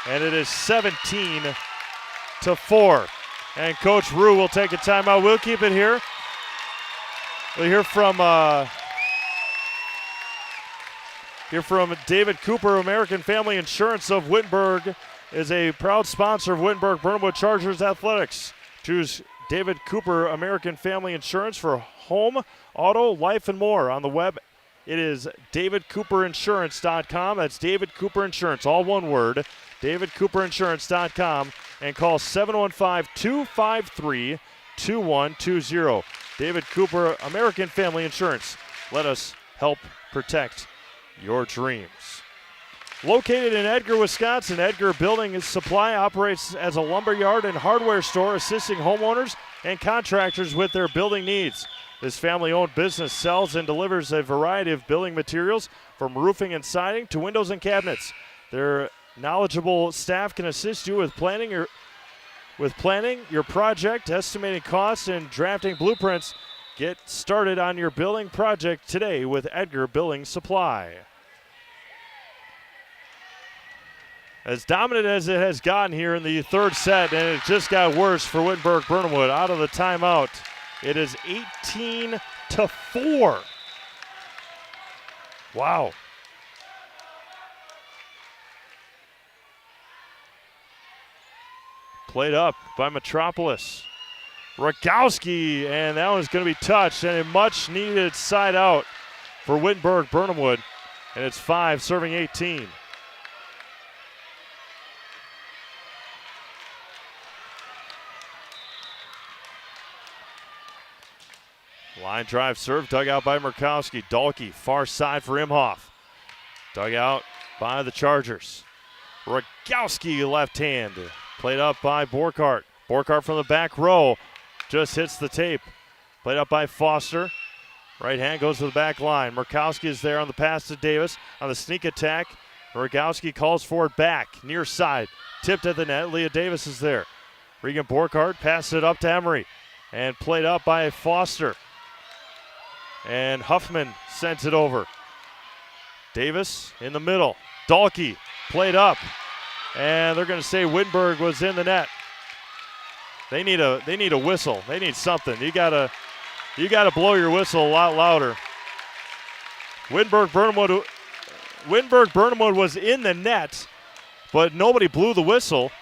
And it is 17-4. And Coach Rue will take a timeout. We'll keep it here. We'll hear from David Cooper, American Family Insurance of Wittenberg is a proud sponsor of Wittenberg-Birnamwood Chargers Athletics. Choose David Cooper, American Family Insurance for home, auto, life, and more on the web. It is davidcooperinsurance.com. That's David Cooper Insurance, all one word, davidcooperinsurance.com, and call 715-253-2120. David Cooper, American Family Insurance. Let us help protect your dreams. Located in Edgar, Wisconsin, Edgar Building Supply operates as a lumberyard and hardware store, assisting homeowners and contractors with their building needs. This family-owned business sells and delivers a variety of building materials from roofing and siding to windows and cabinets. Their knowledgeable staff can assist you with planning your project, estimating costs, and drafting blueprints. Get started on your building project today with Edgar Building Supply. As dominant as it has gotten here in the third set, and it just got worse for Wittenberg-Birnamwood out of the timeout. It is 18-4. Wow. Played up by Metropolis. Rogowski, and that one's going to be touched, and a much needed side out for Wittenberg-Birnamwood. And it's 5 serving 18. Line drive serve, dug out by Murkowski. Dahlke, far side for Imhoff. Dug out by the Chargers. Rogowski, left hand. Played up by Borkart. Borkart from the back row. Just hits the tape. Played up by Foster. Right hand goes to the back line. Murkowski is there on the pass to Davis. On the sneak attack, Murkowski calls for it back. Near side. Tipped at the net. Leah Davis is there. Regan Borkhardt passes it up to Emery. And played up by Foster. And Huffman sends it over. Davis in the middle. Dahlke played up. And they're going to say Wittenberg was in the net. They need a whistle. They need something. You gotta blow your whistle a lot louder. Wittenberg-Birnamwood was in the net, but nobody blew the whistle.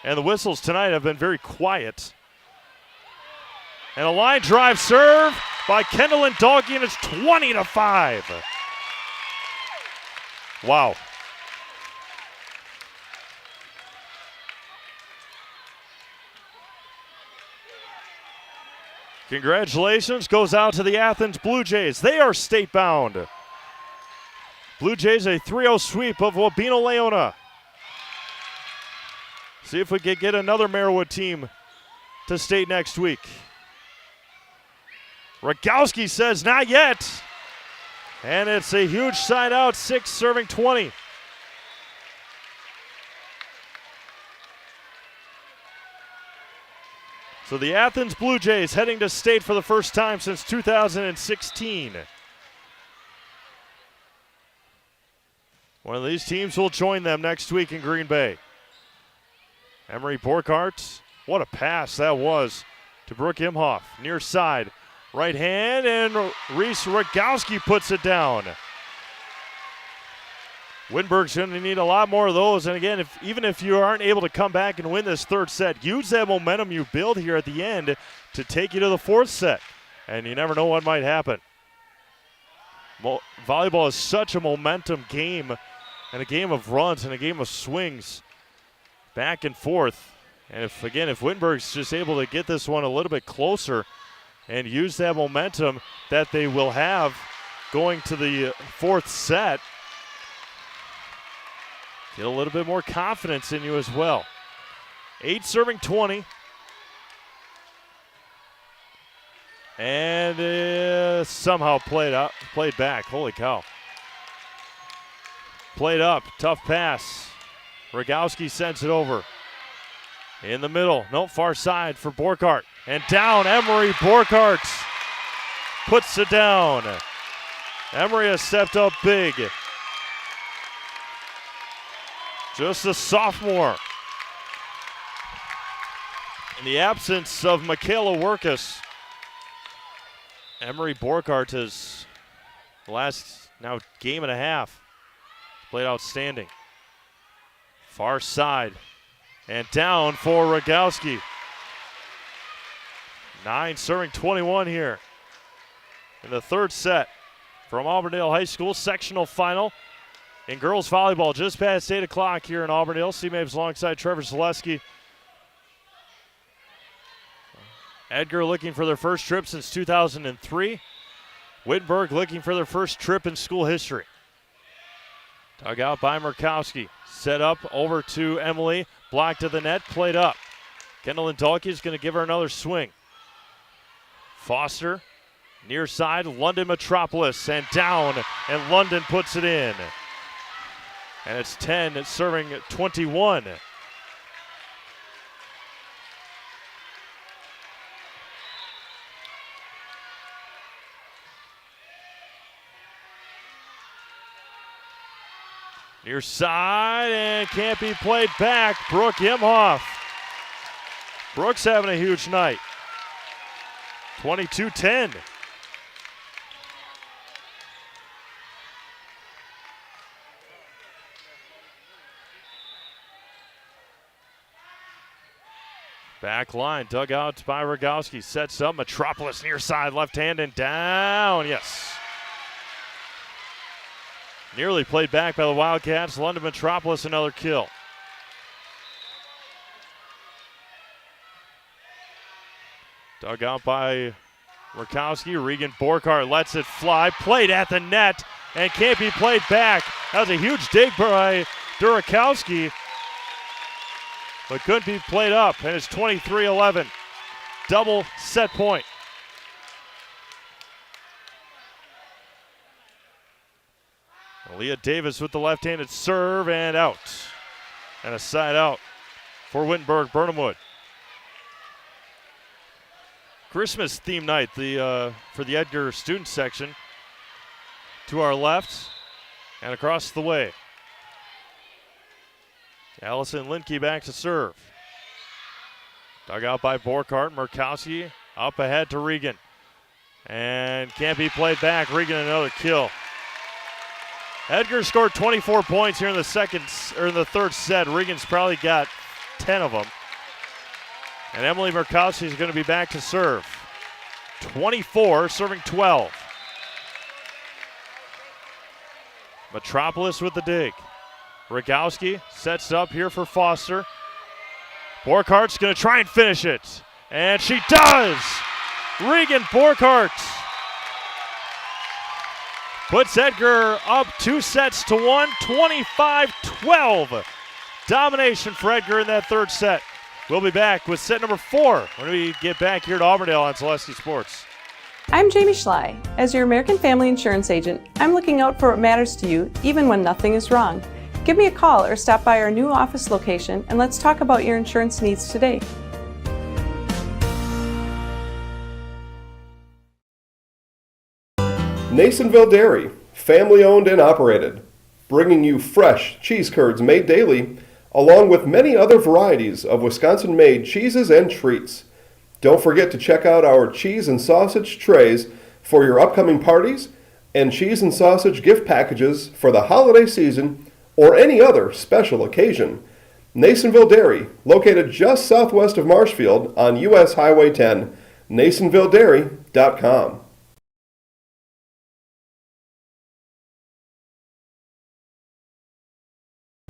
And the whistles tonight have been very quiet. And a line drive serve by Kendall and Dahlke, and it's 20-5. Wow. Congratulations goes out to the Athens Blue Jays. They are state bound. Blue Jays a 3-0 sweep of Wabeno Leona. See if we can get another Marywood team to state next week. Rogowski says not yet. And it's a huge side out, 6 serving 20. So the Athens Blue Jays heading to state for the first time since 2016. One of these teams will join them next week in Green Bay. Emery Borkhardt, what a pass that was to Brooke Imhoff. Near side, right hand, and Reese Rogowski puts it down. Wittenberg's going to need a lot more of those. And again, even if you aren't able to come back and win this third set, use that momentum you build here at the end to take you to the fourth set. And you never know what might happen. Volleyball is such a momentum game, and a game of runs and a game of swings back and forth. And if Wittenberg's just able to get this one a little bit closer and use that momentum that they will have going to the fourth set, get a little bit more confidence in you as well. 8 serving 20. And somehow played back. Holy cow. Played up, tough pass. Rogowski sends it over. In the middle, no, far side for Borkhardt. And down, Emery Borkhardt puts it down. Emery has stepped up big. Just a sophomore. In the absence of Michaela Workus, Emery Borkhardt has the last game and a half played outstanding. Far side and down for Rogowski. 9 serving 21 here in the third set from Auburndale High School sectional final. In girls volleyball, just past 8 o'clock here in Auburndale. C-Mapes alongside Trevor Zaleski. Edgar looking for their first trip since 2003. Wittenberg looking for their first trip in school history. Dug out by Murkowski. Set up over to Emily. Blocked to the net, played up. Kendall and Dahlke is going to give her another swing. Foster, near side, London Metropolis, and down, and London puts it in. And it's 10 serving 21. Near side, and can't be played back. Brooke Imhoff. Brooks having a huge night. 22-10. Back line, dug out by Rogowski. Sets up, Metropolis near side, left hand and down, yes. Nearly played back by the Wildcats. London Metropolis, another kill. Dug out by Murkowski. Regan Borkhardt lets it fly. Played at the net and can't be played back. That was a huge dig by Durakowski, but couldn't be played up, and it's 23-11. Double set point. Leah Davis with the left-handed serve and out. And a side out for Wittenberg-Birnamwood. Christmas theme night for the Edgar student section. To our left and across the way. Allison Linke back to serve. Dug out by Borkart. Murkowski up ahead to Regan. And can't be played back. Regan another kill. Edgar scored 24 points here in the third set. Regan's probably got 10 of them. And Emily Murkowski is going to be back to serve. 24, serving 12. Metropolis with the dig. Rogowski sets up here for Foster. Borkart's going to try and finish it. And she does! Regan Borkart puts Edgar up 2-1, 25-12. Domination for Edgar in that third set. We'll be back with set number 4 when we get back here to Auburndale on Celeste Sports. I'm Jamie Schley. As your American Family Insurance agent, I'm looking out for what matters to you, even when nothing is wrong. Give me a call or stop by our new office location and let's talk about your insurance needs today. Nasonville Dairy, family owned and operated, bringing you fresh cheese curds made daily, along with many other varieties of Wisconsin-made cheeses and treats. Don't forget to check out our cheese and sausage trays for your upcoming parties and cheese and sausage gift packages for the holiday season or any other special occasion. Nasonville Dairy, located just southwest of Marshfield on U.S. Highway 10, NasonvilleDairy.com.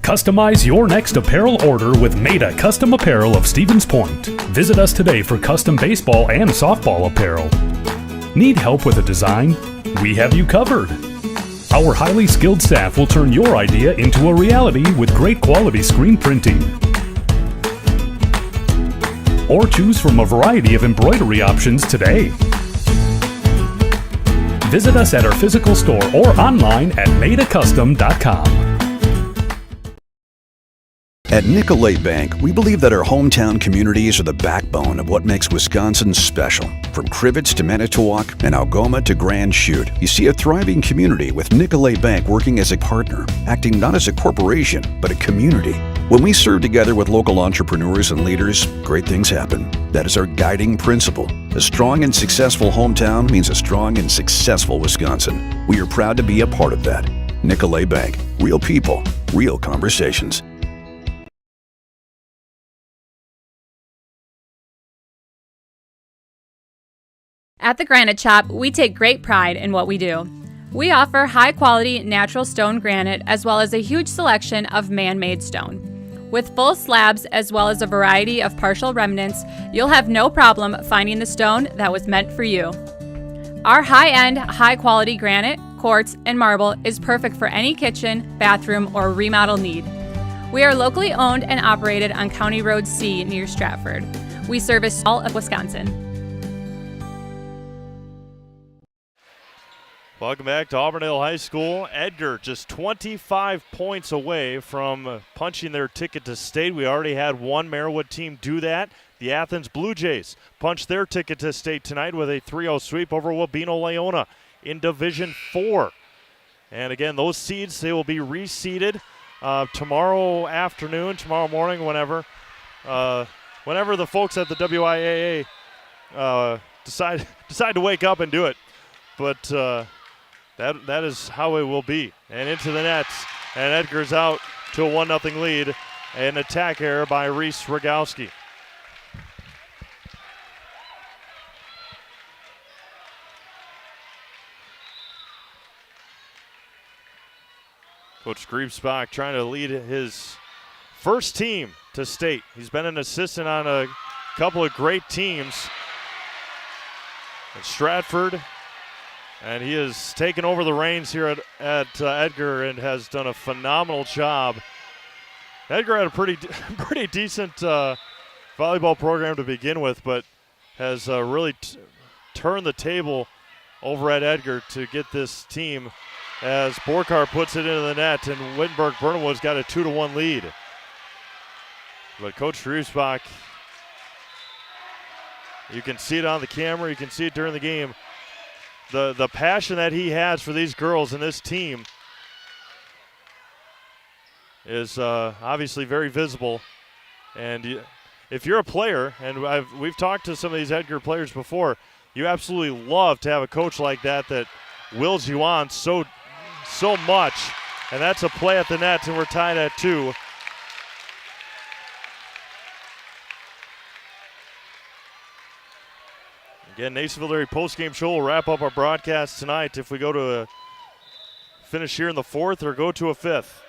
Customize your next apparel order with Maida Custom Apparel of Stevens Point. Visit us today for custom baseball and softball apparel. Need help with a design? We have you covered. Our highly skilled staff will turn your idea into a reality with great quality screen printing. Or choose from a variety of embroidery options today. Visit us at our physical store or online at maidacustom.com. At Nicolay Bank, we believe that our hometown communities are the backbone of what makes Wisconsin special. From Crivets to Manitowoc and Algoma to Grand Chute, you see a thriving community with Nicolay Bank working as a partner, acting not as a corporation, but a community. When we serve together with local entrepreneurs and leaders, great things happen. That is our guiding principle. A strong and successful hometown means a strong and successful Wisconsin. We are proud to be a part of that. Nicolay Bank. Real people, real conversations. At the Granite Shop, we take great pride in what we do. We offer high-quality natural stone granite as well as a huge selection of man-made stone. With full slabs as well as a variety of partial remnants, you'll have no problem finding the stone that was meant for you. Our high-end, high-quality granite, quartz, and marble is perfect for any kitchen, bathroom, or remodel need. We are locally owned and operated on County Road C near Stratford. We service all of Wisconsin. Welcome back to Auburndale High School. Edgar just 25 points away from punching their ticket to state. We already had one Merriwood team do that. The Athens Blue Jays punched their ticket to state tonight with a 3-0 sweep over Wabeno-Leona in Division 4. And again, those seeds, they will be reseeded tomorrow afternoon, tomorrow morning, whenever the folks at the WIAA decide to wake up and do it. But that is how it will be. And into the nets. And Edgar's out to a 1-0 lead. An attack error by Reese Rogowski. Coach Griebsbach trying to lead his first team to state. He's been an assistant on a couple of great teams at Stratford. And he has taken over the reins here at Edgar and has done a phenomenal job. Edgar had a pretty decent volleyball program to begin with, but has really turned the table over at Edgar to get this team as Borkart puts it into the net, and Wittenberg-Birnamwood's got a 2-1 lead. But Coach Griesbach, you can see it on the camera, you can see it during the game. The passion that he has for these girls and this team is obviously very visible. And if you're a player, and we've talked to some of these Edgar players before, you absolutely love to have a coach like that wills you on so much. And that's a play at the net, and we're tied at 2. Again, Nasonville Dairy postgame show will wrap up our broadcast tonight if we go to a finish here in the 4th or go to a 5th.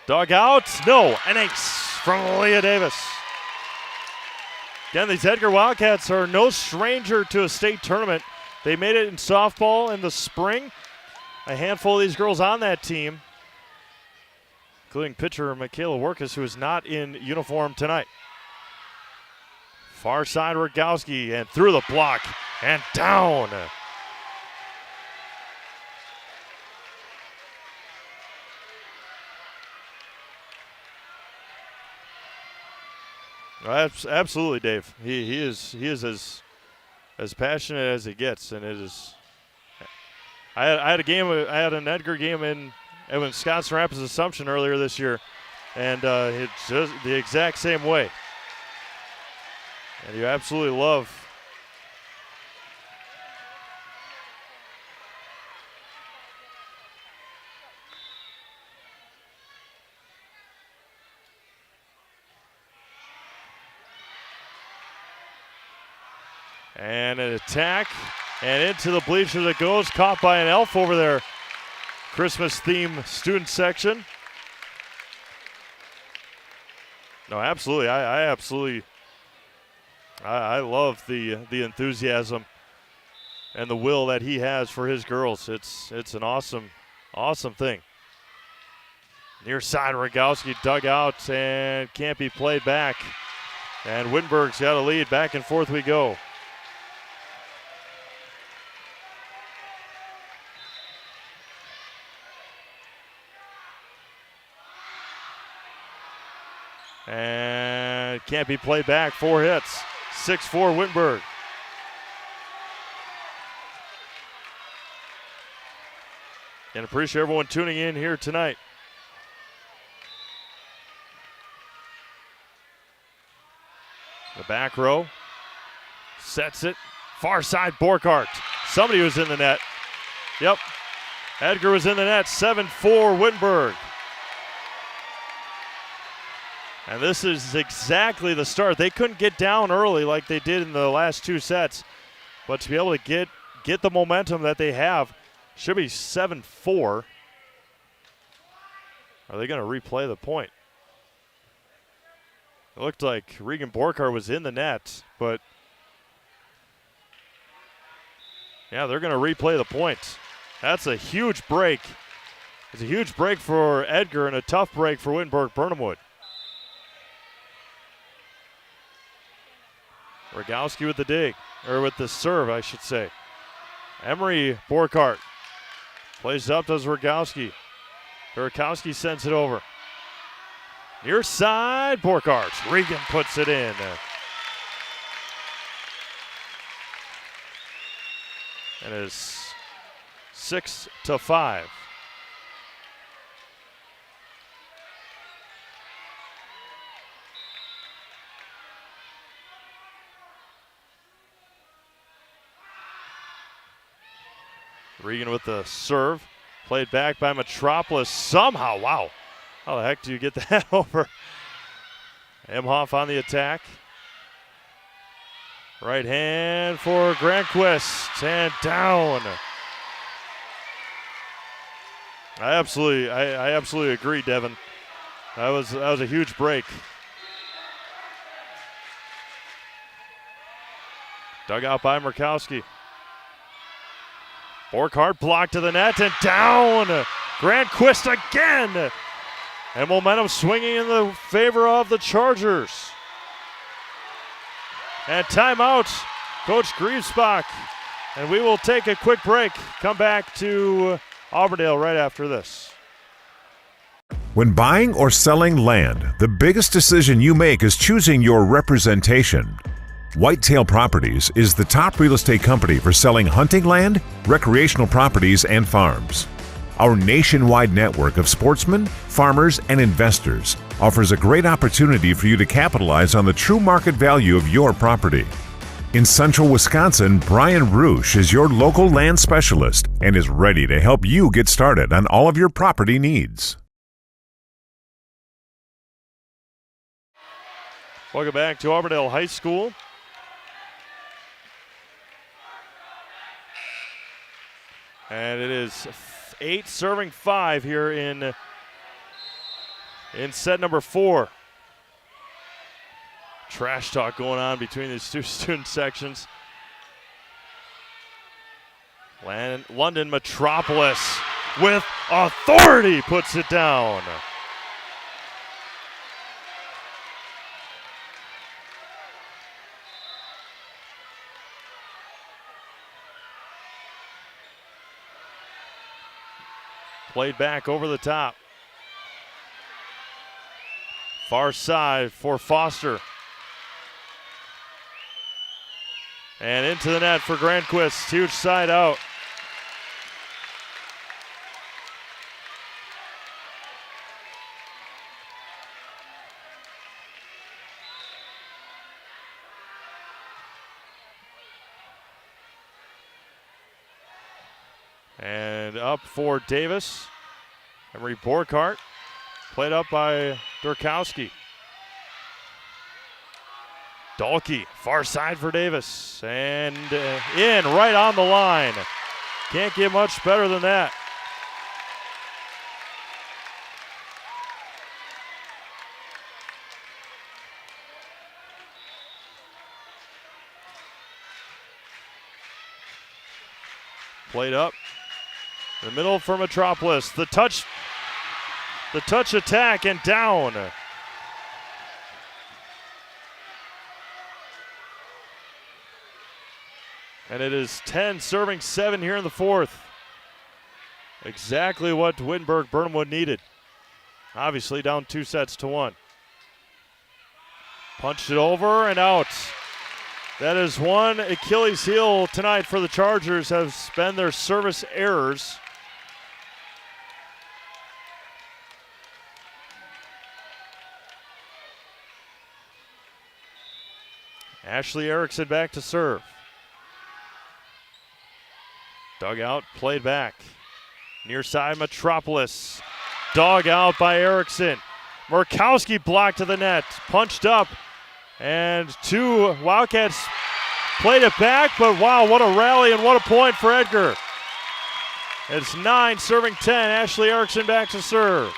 Dugout, no, an ace from Leah Davis. Again, these Edgar Wildcats are no stranger to a state tournament. They made it in softball in the spring. A handful of these girls on that team, including pitcher Michaela Workus, who is not in uniform tonight. Far side Rogowski, and through the block and down. Absolutely, Dave. He is as passionate as he gets, and it is. I had an Edgar game in Wisconsin Rapids Assumption earlier this year, and it's just the exact same way. And you absolutely love and an attack and into the bleachers it goes, caught by an elf over there. Christmas theme student section. No, absolutely. I love the enthusiasm and the will that he has for his girls. It's an awesome thing. Near side, Rogowski dug out and can't be played back. And Wittenberg's got a lead. Back and forth we go. And can't be played back. 4 hits. 6-4 Wittenberg. And appreciate everyone tuning in here tonight. The back row. Sets it. Far side Borkart. Somebody was in the net. Yep. Edgar was in the net. 7-4 Wittenberg. And this is exactly the start. They couldn't get down early like they did in the last 2 sets. But to be able to get the momentum that they have, should be 7-4. Are they going to replay the point? It looked like Regan Borkart was in the net, but yeah, they're going to replay the point. That's a huge break. It's a huge break for Edgar and a tough break for Wittenberg-Birnamwood. Rogowski with the dig, or with the serve, I should say. Emery Borkart plays up, does Rogowski. Rogowski sends it over. Near side, Borkart. Regan puts it in. And it's 6-5. Regan with the serve. Played back by Metropolis somehow. Wow. How the heck do you get that over? Emhoff on the attack. Right hand for Granquist and down. I absolutely agree, Devin. That was a huge break. Dug out by Murkowski. Borkart blocked to the net and down. Granquist again. And momentum swinging in the favor of the Chargers. And timeout. Coach Griesbach And we will take a quick break. Come back to Auburndale right after this. When buying or selling land, the biggest decision you make is choosing your representation. Whitetail Properties is the top real estate company for selling hunting land, recreational properties, and farms. Our nationwide network of sportsmen, farmers, and investors offers a great opportunity for you to capitalize on the true market value of your property. In central Wisconsin, Brian Roosh is your local land specialist and is ready to help you get started on all of your property needs. Welcome back to Auburndale High School. And it is 8 serving 5 here in set number 4. Trash talk going on between these two student sections. London Metropolis with authority puts it down. Played back over the top. Far side for Foster. And into the net for Grandquist. Huge side out. And up for Davis. Emery Borkart. Played up by Durkowski. Dahlke, far side for Davis. And in right on the line. Can't get much better than that. Played up. In the middle for Metropolis. The touch attack and down. And it is 10 serving 7 here in the fourth. Exactly what Wittenberg-Birnamwood needed. Obviously down 2-1. Punched it over and out. That is one Achilles heel tonight for the Chargers, has been their service errors. Ashley Erickson back to serve. Dug out, played back. Near side Metropolis. Dug out by Erickson. Murkowski blocked to the net. Punched up. And two Wildcats played it back, but wow, what a rally and what a point for Edgar. It's 9 serving 10. Ashley Erickson back to serve.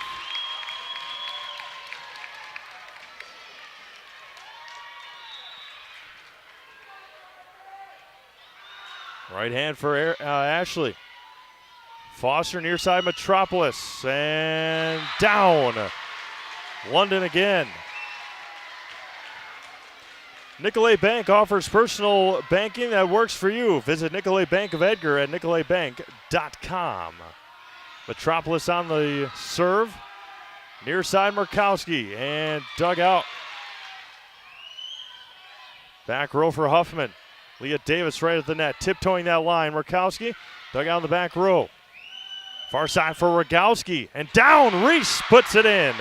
Right hand for Ashley. Foster near side Metropolis. And down. London again. Nicolay Bank offers personal banking that works for you. Visit Nicolay Bank of Edgar at nicolaybank.com. Metropolis on the serve. Near side Murkowski and dug out. Back row for Huffman. Leah Davis right at the net, tiptoeing that line. Murkowski dug out in the back row. Far side for Rogowski, and down, Reese puts it in.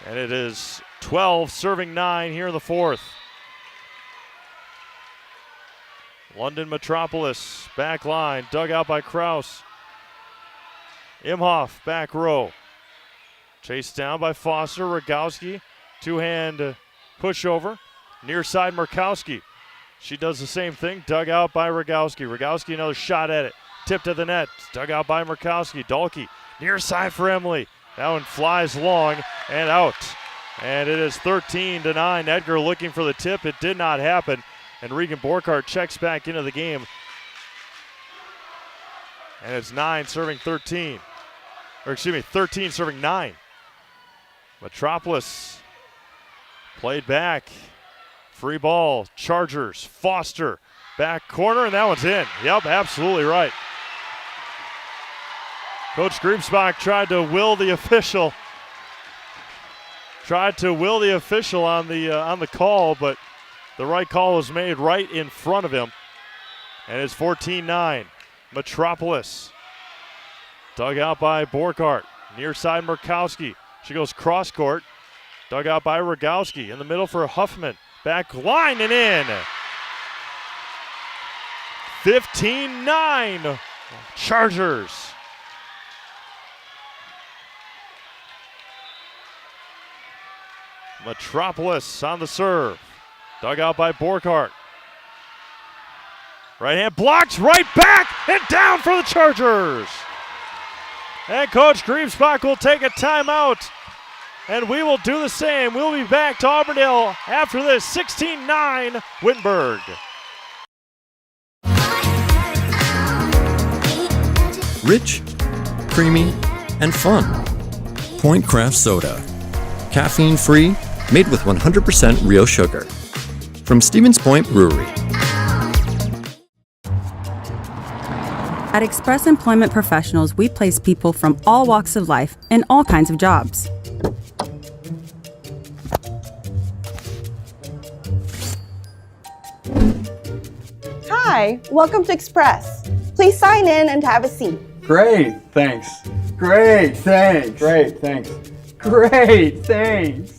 And it is 12 serving 9 here in the fourth. London Metropolis, back line, dug out by Kraus. Imhoff, back row. Chased down by Foster, Rogowski. Two-hand pushover. Near side Murkowski. She does the same thing. Dug out by Rogowski. Rogowski another shot at it. Tipped to the net. Dug out by Murkowski. Dahlke near side for Emily. That one flies long and out. And it is 13-9. Edgar looking for the tip. It did not happen. And Regan Borkart checks back into the game. And it's 9 serving 13. Or excuse me, 13 serving 9. Metropolis played back. Free ball, Chargers, Foster, back corner, and that one's in. Yep, absolutely right. Coach Griebsbach tried to will the official. On the call, but the right call was made right in front of him. And it's 14-9. Metropolis. Dug out by Borkart. Near side Murkowski. She goes cross court. Dug out by Rogowski. In the middle for Huffman. Back line and in. 15-9. Chargers. Metropolis on the serve. Dug out by Borkart. Right hand blocked, right back, and down for the Chargers. And Coach Griebsbach will take a timeout, and we will do the same. We'll be back to Auburndale after this. 16-9 Wittenberg. Rich, creamy, and fun. Point Craft Soda. Caffeine-free, made with 100% real sugar. From Stevens Point Brewery. At Express Employment Professionals, we place people from all walks of life in all kinds of jobs. Hi, welcome to Express. Please sign in and have a seat. Great, thanks. Great, thanks. Great, thanks. Great, thanks.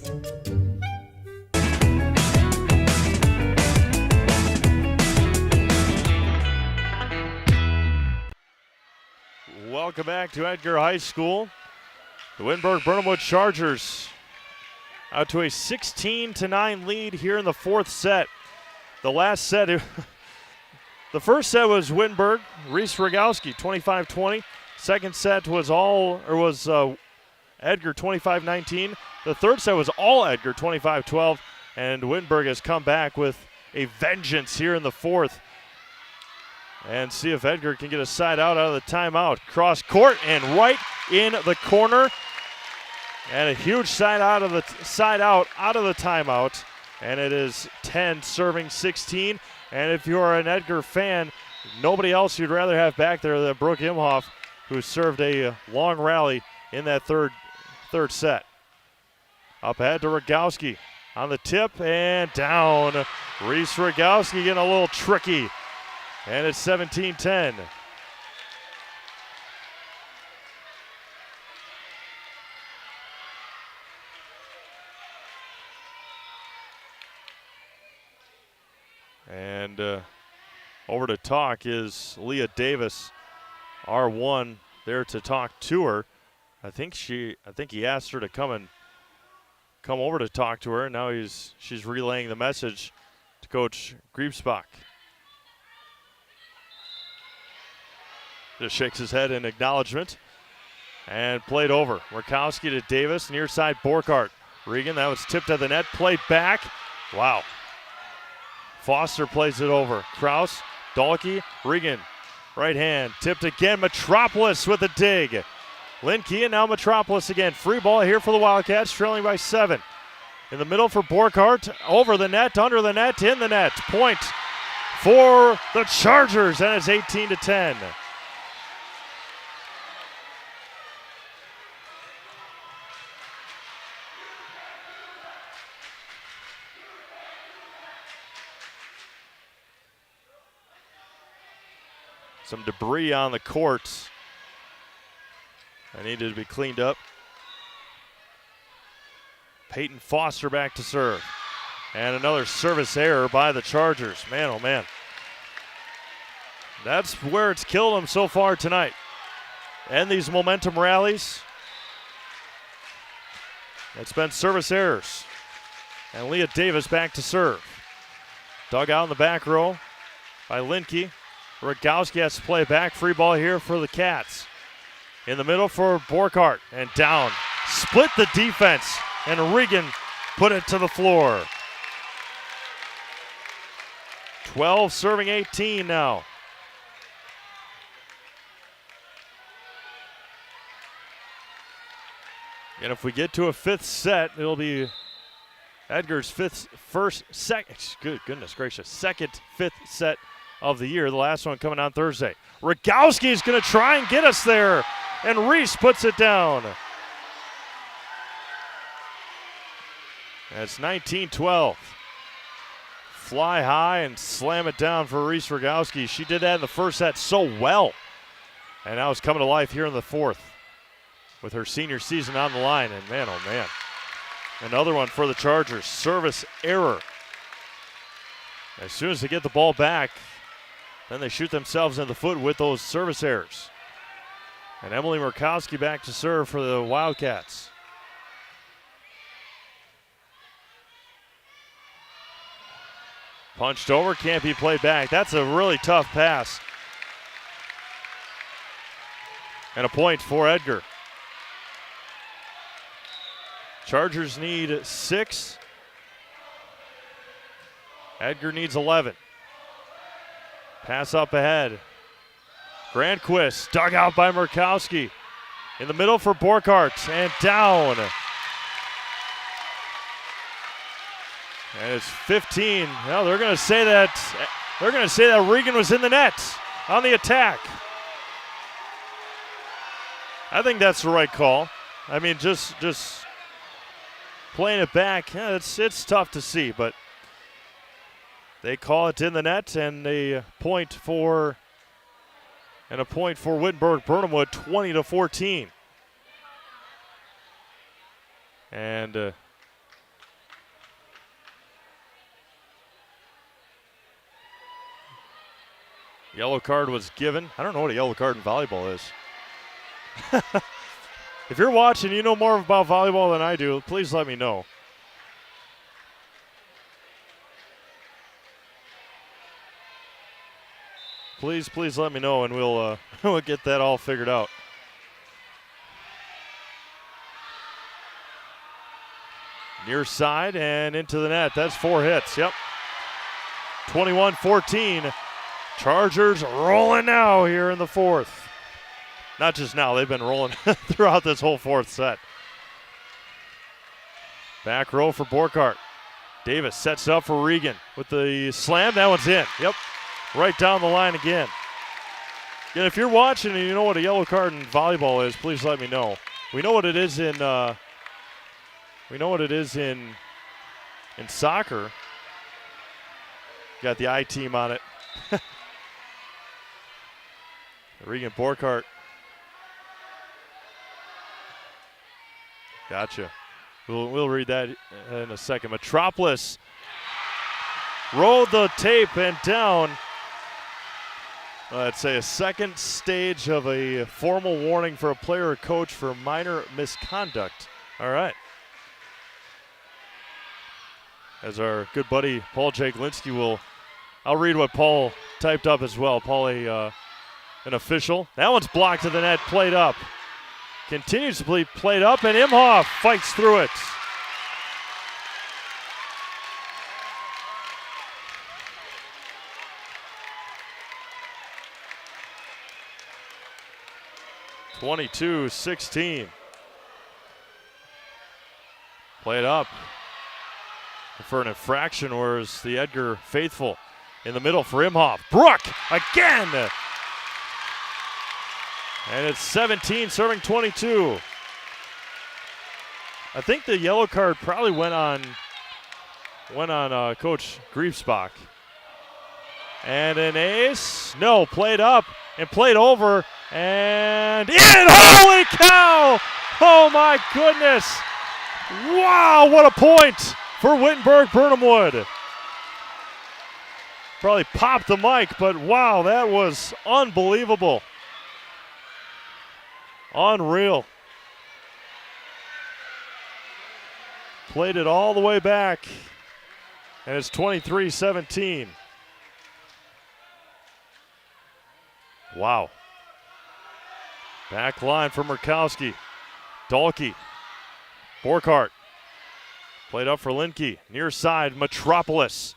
Welcome back to Edgar High School. The Wittenberg-Birnamwood Chargers out to a 16-9 lead here in the fourth set. The last set, the first set was Wittenberg, Reese Rogowski, 25-20. Second set was Edgar, 25-19. The third set was all Edgar, 25-12. And Wittenberg has come back with a vengeance here in the fourth. And see if Edgar can get a side out of the timeout. Cross court and right in the corner. And a huge side out of the timeout. And it is 10 serving 16. And if you're an Edgar fan, nobody else you'd rather have back there than Brooke Imhoff, who served a long rally in that third set. Up ahead to Rogowski on the tip and down. Reese Rogowski getting a little tricky. And it's 17-10. And over to talk is Leah Davis, R1, there to talk to her. I think he asked her to come over to talk to her, and now she's relaying the message to Coach Griebsbach. Just shakes his head in acknowledgement and played over. Murkowski to Davis, near side Borkart. Regan, that was tipped at the net, played back. Wow. Foster plays it over. Kraus, Dahlke, Regan, right hand, tipped again. Metropolis with a dig. Linke and now Metropolis again. Free ball here for the Wildcats, trailing by 7. In the middle for Borkart, over the net, under the net, in the net. Point for the Chargers, and it's 18-10. Some debris on the court that needed to be cleaned up. Peyton Foster back to serve. And another service error by the Chargers. Man, oh man. That's where it's killed them so far tonight. And these momentum rallies, it's been service errors. And Leah Davis back to serve. Dug out in the back row by Linke. Rogowski has to play back. Free ball here for the Cats. In the middle for Borkart and down. Split the defense and Regan put it to the floor. 12 serving 18 now. And if we get to a fifth set, it'll be Edgar's second fifth set of the year. The last one coming on Thursday. Rogowski's going to try and get us there, and Reese puts it down. That's 19-12. Fly high and slam it down for Reese Rogowski. She did that in the first set so well. And now it's coming to life here in the fourth with her senior season on the line. And man, oh man, another one for the Chargers. Service error. As soon as they get the ball back, then they shoot themselves in the foot with those service errors. And Emily Murkowski back to serve for the Wildcats. Punched over, can't be played back. That's a really tough pass. And a point for Edgar. Chargers need 6. Edgar needs 11. Pass up ahead. Grandquist dug out by Murkowski. In the middle for Borkart and down. And it's 15. Well, they're going to say that Regan was in the net on the attack. I think that's the right call. I mean, just playing it back, yeah, it's tough to see, but they call it in the net, and a point for Wittenberg-Birnamwood, 20-14. And yellow card was given. I don't know what a yellow card in volleyball is. If you're watching, you know more about volleyball than I do, please let me know. Please let me know, and we'll get that all figured out. Near side and into the net. That's 4 hits. Yep. 21-14. Chargers rolling now here in the fourth. Not just now, they've been rolling throughout this whole fourth set. Back row for Borkart. Davis sets up for Regan with the slam. That one's in. Yep. Right down the line again. And if you're watching and you know what a yellow card in volleyball is, please let me know. We know what it is in in soccer. Got the I team on it. Regan Borkart. Gotcha. We'll read that in a second. Metropolis rolled the tape and down. I'd say a second stage of a formal warning for a player or coach for minor misconduct. All right. As our good buddy Paul Jake-Linsky I'll read what Paul typed up as well. Paul, an official. That one's blocked to the net, played up. Continues to be played up, and Imhoff fights through it. (22-16). Played up for an infraction, or is the Edgar faithful? In the middle for Imhoff. Brook again! And it's 17 serving 22. I think the yellow card probably went on Coach Griefsbach. And an ace. No, played up and played over and in. Holy cow! Oh my goodness! Wow, what a point for Wittenberg-Birnamwood. Probably popped the mic, but wow, that was unbelievable. Unreal. Played it all the way back, and it's 23-17. Wow. Back line for Murkowski. Dahlke. Borkart. Played up for Linke. Near side, Metropolis.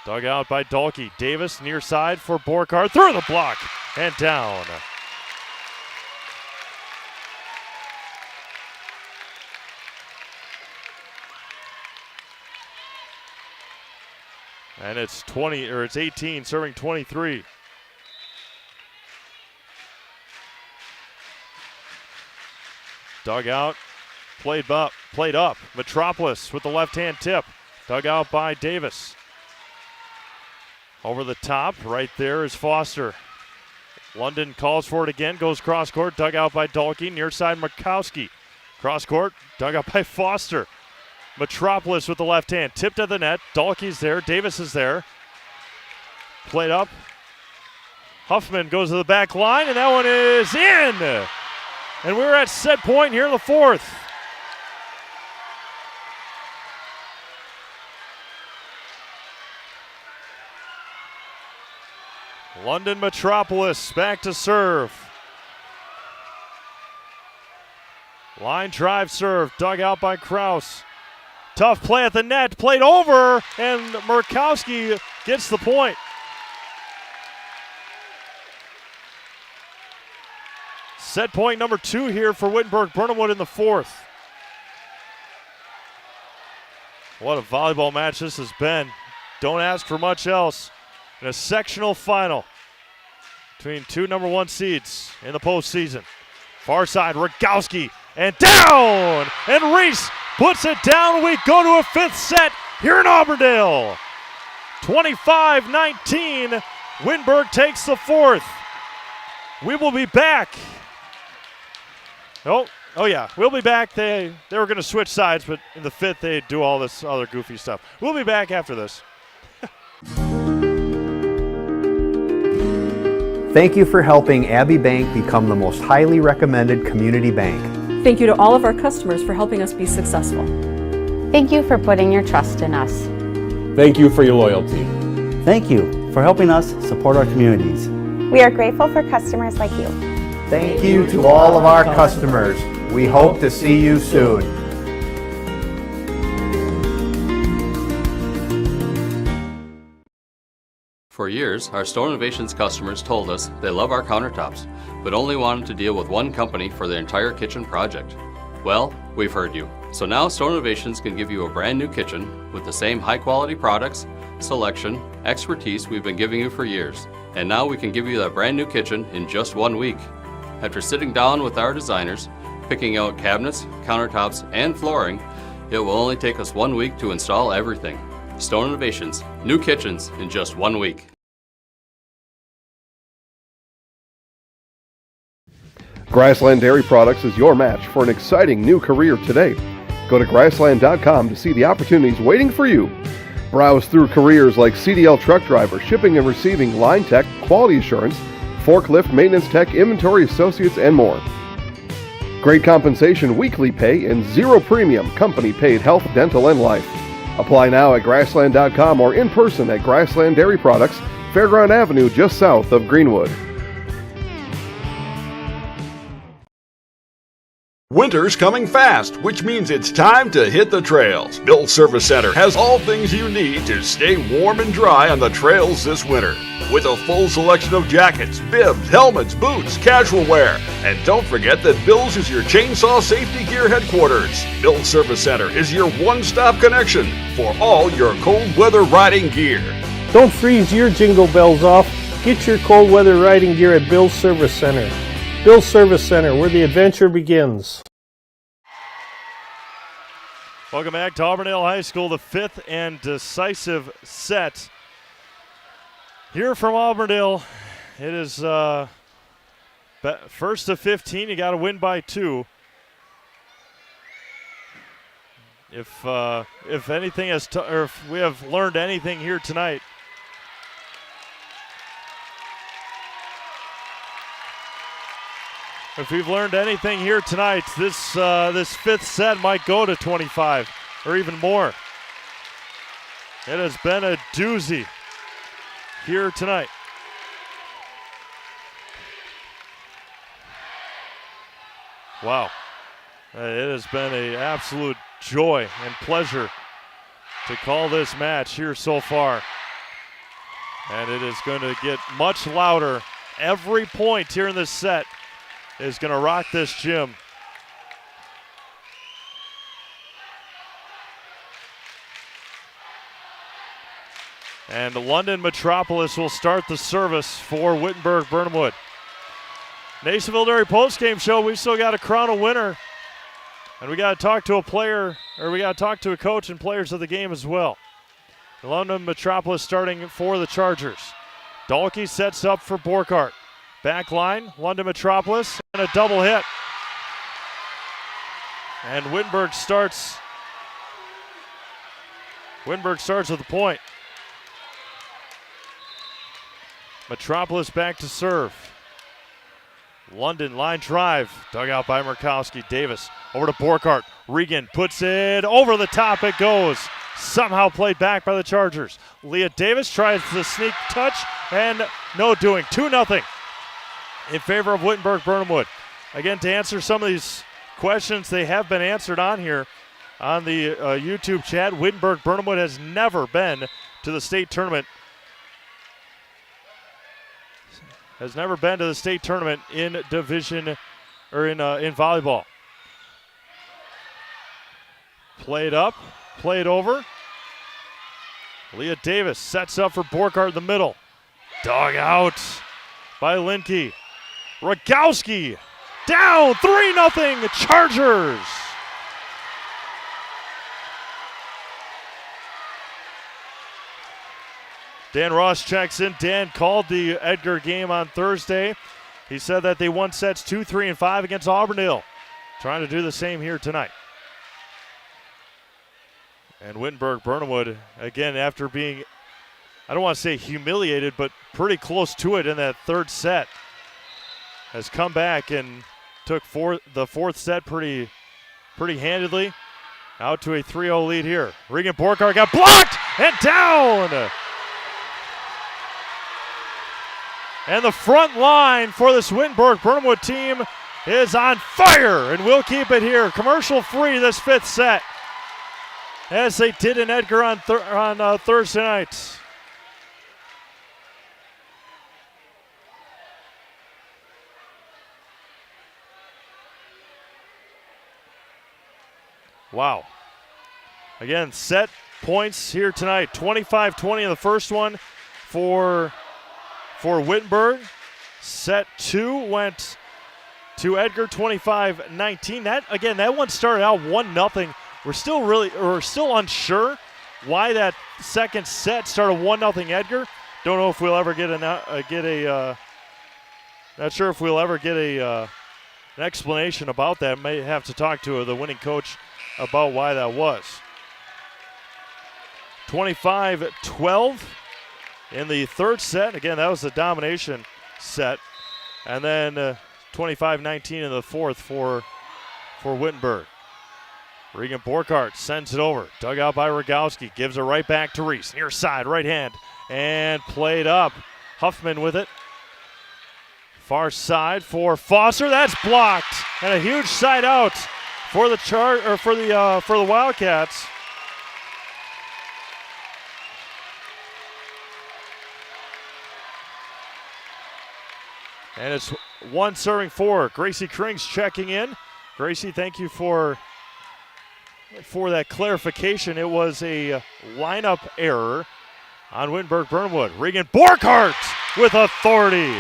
Dug out by Dahlke. Davis near side for Borkart. Through the block and down. And it's 18 serving 23. Dug out, played up. Metropolis with the left-hand tip. Dug out by Davis. Over the top, right there is Foster. London calls for it again, goes cross court, dug out by Dalkey. Near side, Markowski. Cross court, dug out by Foster. Metropolis with the left hand, tipped at the net. Dalkey's there, Davis is there. Played up. Huffman goes to the back line, and that one is in. And we're at set point here in the fourth. London Metropolis back to serve. Line drive serve, dug out by Kraus. Tough play at the net, played over, and Murkowski gets the point. Set point number 2 here for Wittenberg-Birnamwood in the fourth. What a volleyball match this has been. Don't ask for much else. In a sectional final between 2 number 1 seeds in the postseason. Far side, Rogowski, and down! And Reese puts it down. We go to a 5th set here in Auburndale. 25-19, Wittenberg takes the 4th. We will be back. Oh yeah, we'll be back. They were going to switch sides, but in the 5th they do all this other goofy stuff. We'll be back after this. Thank you for helping Abbey Bank become the most highly recommended community bank. Thank you to all of our customers for helping us be successful. Thank you for putting your trust in us. Thank you for your loyalty. Thank you for helping us support our communities. We are grateful for customers like you. Thank you to all of our customers. We hope to see you soon. For years, our Store Innovations customers told us they love our countertops, but only wanted to deal with one company for their entire kitchen project. Well, we've heard you. So now Store Innovations can give you a brand new kitchen with the same high quality products, selection, expertise we've been giving you for years. And now we can give you that brand new kitchen in just 1 week. After sitting down with our designers, picking out cabinets, countertops, and flooring, it will only take us 1 week to install everything. Stone Innovations, new kitchens in just 1 week. Grassland Dairy Products is your match for an exciting new career today. Go to grassland.com to see the opportunities waiting for you. Browse through careers like CDL truck driver, shipping and receiving, line tech, quality assurance, forklift, maintenance tech, inventory associates, and more. Great compensation, weekly pay, and zero premium, company paid health, dental, and life. Apply now at grassland.com or in person at Grassland Dairy Products, Fairground Avenue, just south of Greenwood. Winter's coming fast, which means it's time to hit the trails. Bill's Service Center has all things you need to stay warm and dry on the trails this winter. With a full selection of jackets, bibs, helmets, boots, casual wear. And don't forget that Bill's is your chainsaw safety gear headquarters. Bill's Service Center is your one-stop connection for all your cold weather riding gear. Don't freeze your jingle bells off. Get your cold weather riding gear at Bill's Service Center. Bill's Service Center, where the adventure begins. Welcome back to Auburndale High School, the 5th and decisive set. Here from Auburndale, it is first to 15. You got to win by 2. If anything has, or if we have learned anything here tonight, if we've learned anything here tonight, this 5th set might go to 25 or even more. It has been a doozy here tonight. Wow. It has been an absolute joy and pleasure to call this match here so far. And it is going to get much louder. Every point here in this set is going to rock this gym. And London Metropolis will start the service for Wittenberg-Birnamwood. Nasonville Dairy postgame show, we've still got to crown a winner. And we got to talk to a player, or we got to talk to a coach and players of the game as well. London Metropolis starting for the Chargers. Dahlke sets up for Borkart. Back line, London Metropolis, and a double hit. And Wittenberg starts with the point. Metropolis back to serve. London line drive, dug out by Murkowski. Davis over to Borkart. Regan puts it over the top. It goes. Somehow played back by the Chargers. Leah Davis tries the sneak touch, and no doing. 2-0 in favor of Wittenberg-Birnamwood. Again, to answer some of these questions, they have been answered on here on the YouTube chat. Wittenberg-Birnamwood has never been to the state tournament. Has never been to the state tournament in division or in volleyball. Played up, played over. Leah Davis sets up for Borkart in the middle. Dug out by Linke. Rogowski down 3-0 Chargers. Dan Ross checks in. Dan called the Edgar game on Thursday. He said that they won sets 2, 3, and 5 against Auburndale. Trying to do the same here tonight. And Wittenberg-Birnamwood, again, after being, I don't want to say humiliated, but pretty close to it in that third set, has come back and took the fourth set pretty handedly. Out to a 3-0 lead here. Regan Borkart got blocked and down. And the front line for this Wittenberg-Birnamwood team is on fire, and we'll keep it here. Commercial free this fifth set, as they did in Edgar on Thursday night. Wow. Again, set points here tonight. 25-20 in the first one for Wittenberg. Set 2 went to Edgar, 25-19. That one started out 1-0. We're still unsure why that second set started 1-0 Edgar. Don't know if we'll ever get not sure if we'll ever get an explanation about that. May have to talk to the winning coach about why that was. 25-12 in the third set. Again, that was the domination set. And then 25-19 in the fourth for Wittenberg. Regan Borkart sends it over. Dug out by Rogowski. Gives it right back to Reese. Near side, right hand. And played up. Huffman with it. Far side for Foster. That's blocked. And a huge side out for the for the Wildcats. And it's one serving 4. Gracie Krings checking in. Gracie, thank you for that clarification. It was a lineup error on Wittenberg-Birnamwood. Regan Borkart with authority.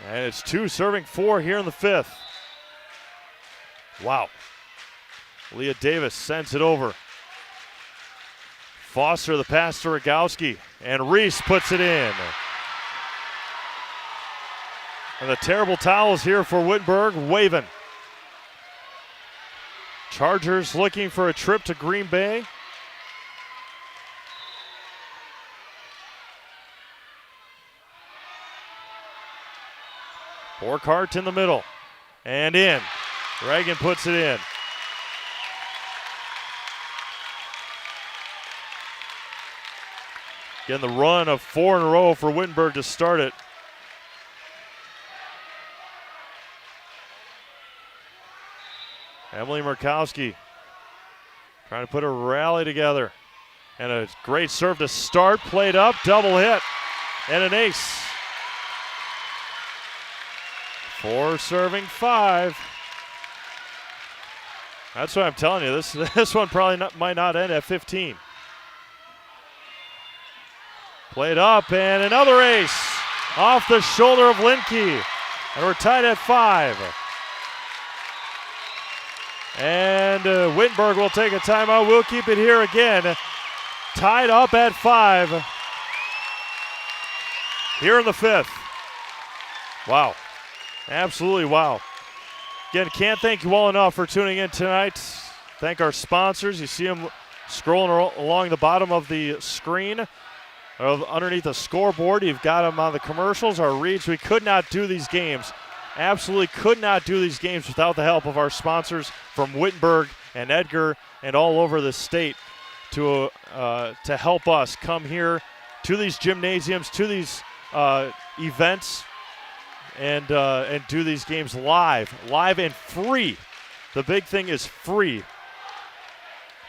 And it's 2 serving 4 here in the fifth. Wow. Leah Davis sends it over. Foster the pass to Rogowski, and Reese puts it in. And the terrible towels here for Wittenberg, waving. Chargers looking for a trip to Green Bay. Borkart in the middle, and in. Reagan puts it in. Again, the run of 4 in a row for Wittenberg to start it. Emily Murkowski trying to put a rally together. And a great serve to start. Played up, double hit, and an ace. 4 serving 5. That's what I'm telling you. This one probably might not end at 15. Played up, and another ace off the shoulder of Linke. And we're tied at 5. And Wittenberg will take a timeout. We'll keep it here again. Tied up at 5. Here in the 5th. Wow. Absolutely wow. Again, can't thank you all enough for tuning in tonight. Thank our sponsors. You see them scrolling along the bottom of the screen. Underneath the scoreboard, you've got them on the commercials, our reads. We could not do these games. Absolutely could not do these games without the help of our sponsors from Wittenberg and Edgar and all over the state to help us come here to these gymnasiums, to these events, and do these games live and free. The big thing is free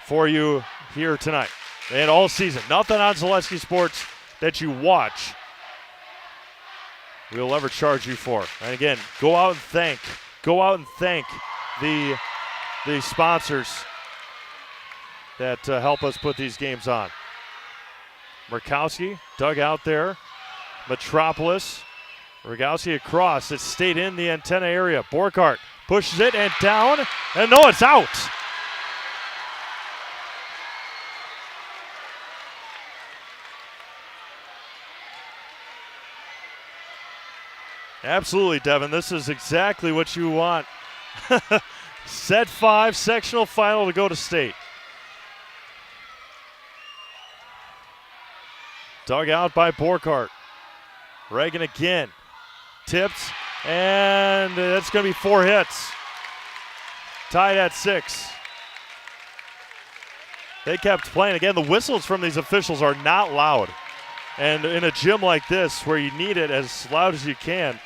for you here tonight and all season. Nothing on Zaleski Sports that you watch we'll ever charge you for. And again, go out and thank the sponsors that help us put these games on. Murkowski dug out there. Metropolis. Rogowski across. It stayed in the antenna area. Borkart pushes it and down. And no, it's out. Absolutely, Devin. This is exactly what you want. Set 5, sectional final to go to state. Dug out by Borkart. Reagan again. Tipped, and that's going to be 4 hits. Tied at 6. They kept playing. Again, the whistles from these officials are not loud. And in a gym like this where you need it as loud as you can,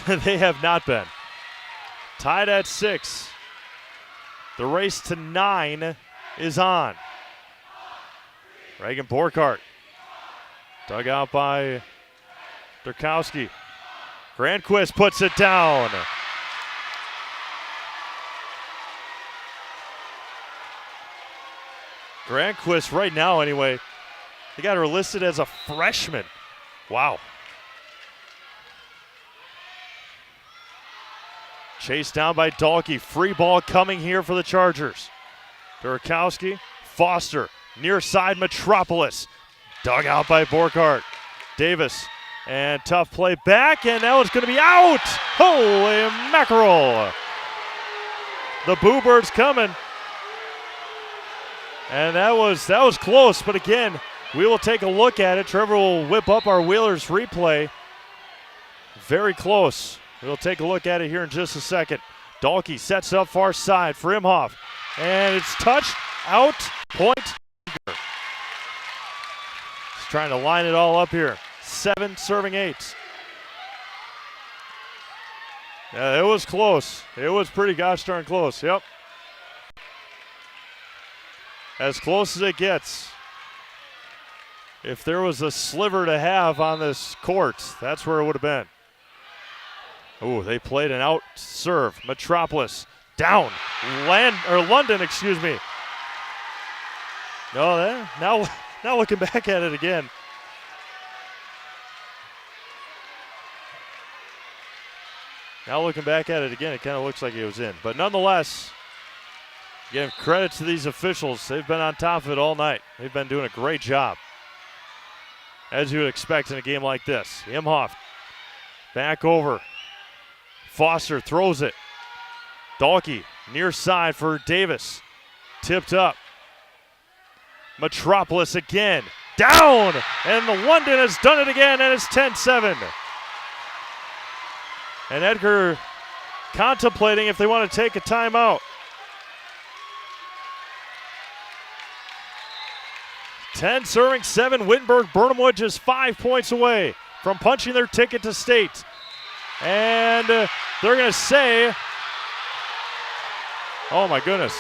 they have not been. Tied at 6. The race to 9 is on. Reagan Borkart. Dug out by Durkowski. Grandquist puts it down. Grandquist right now anyway, they got her listed as a freshman. Wow. Chased down by Dahlke. Free ball coming here for the Chargers. Durkowski, Foster, near side Metropolis. Dug out by Borkart. Davis, and tough play back, and that was going to be out. Holy mackerel. The Boo Birds coming. And that was close, but again, we will take a look at it. Trevor will whip up our Wheelers replay. Very close. We'll take a look at it here in just a second. Dahlke sets up far side for Imhoff. And it's touched out. Point. He's trying to line it all up here. 7 serving 8. Yeah, it was close. It was pretty gosh darn close. Yep. As close as it gets. If there was a sliver to have on this court, that's where it would have been. Oh, they played an out serve. Metropolis down. London, excuse me. No, now looking back at it again. Now looking back at it again, it kind of looks like it was in. But nonetheless, give credit to these officials. They've been on top of it all night. They've been doing a great job, as you would expect in a game like this. Imhoff back over. Foster throws it. Dahlke near side for Davis. Tipped up. Metropolis again. Down! And the London has done it again, and it's 10-7. And Edgar contemplating if they want to take a timeout. 10 serving 7. Wittenberg-Birnamwood just 5 points away from punching their ticket to state. And they're going to say, oh my goodness.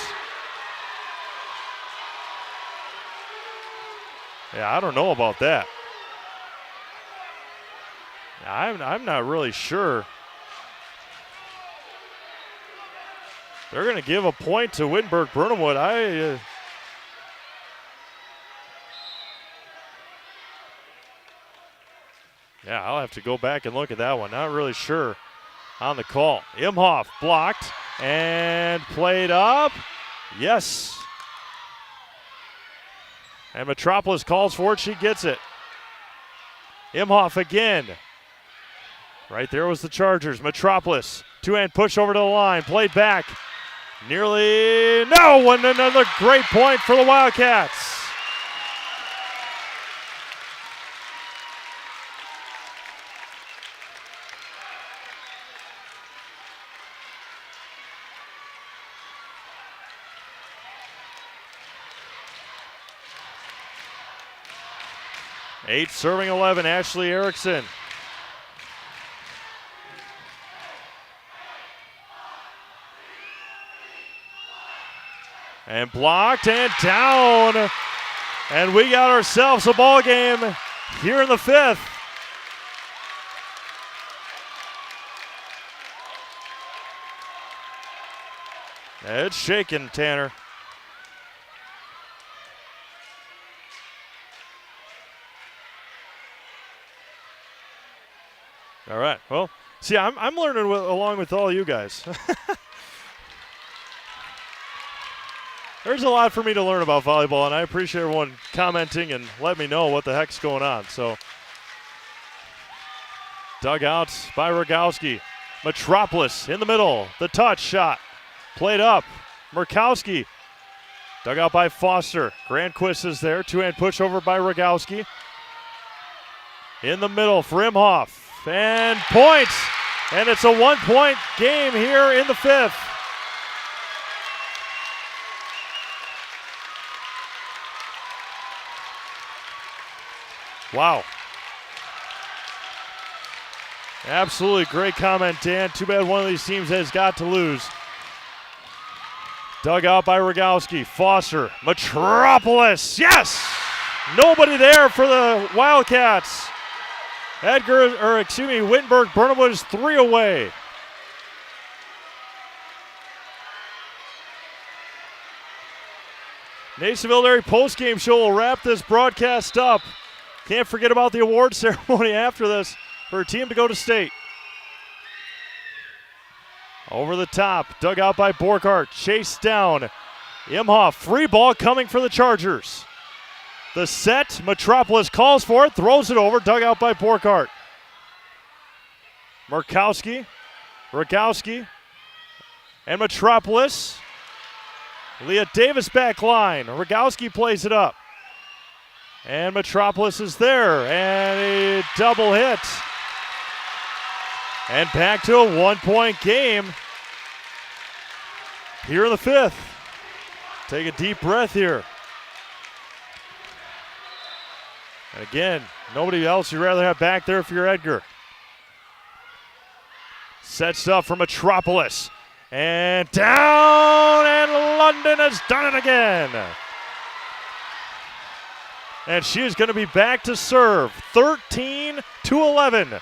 Yeah, I don't know about that. I'm not really sure. They're going to give a point to Wittenberg-Birnamwood. Yeah, I'll have to go back and look at that one. Not really sure on the call. Imhoff blocked and played up. Yes. And Metropolis calls for it. She gets it. Imhoff again. Right there was the Chargers. Metropolis, two-hand push over to the line. Played back. Nearly, no, and another great point for the Wildcats. Eight serving 11, Ashley Erickson. And blocked and down. And we got ourselves a ball game here in the fifth. It's shaking, Tanner. All right. Well, see, I'm learning along with all you guys. There's a lot for me to learn about volleyball, and I appreciate everyone commenting and letting me know what the heck's going on. So, dugouts by Rogowski. Metropolis in the middle. The touch shot. Played up. Murkowski. Dugout by Foster. Grandquist is there. Two-hand push over by Rogowski. In the middle for Imhoff. And points. And it's a one-point game here in the fifth. Wow. Absolutely great comment, Dan. Too bad one of these teams has got to lose. Dug out by Rogowski. Foster. Metropolis. Yes! Nobody there for the Wildcats. Wittenberg-Birnamwood is 3 away. Nasonville Dairy postgame show will wrap this broadcast up. Can't forget about the award ceremony after this for a team to go to state. Over the top, dug out by Borghardt, chased down. Imhoff, free ball coming for the Chargers. The set, Metropolis calls for it, throws it over, dug out by Borghardt. Murkowski, Rogowski, and Metropolis. Leah Davis back line. Rogowski plays it up. And Metropolis is there, and a double hit. And back to a one-point game here in the fifth. Take a deep breath here. And again, nobody else you'd rather have back there if you're Edgar. Sets up for Metropolis. And down, and London has done it again. And she is going to be back to serve, 13-11.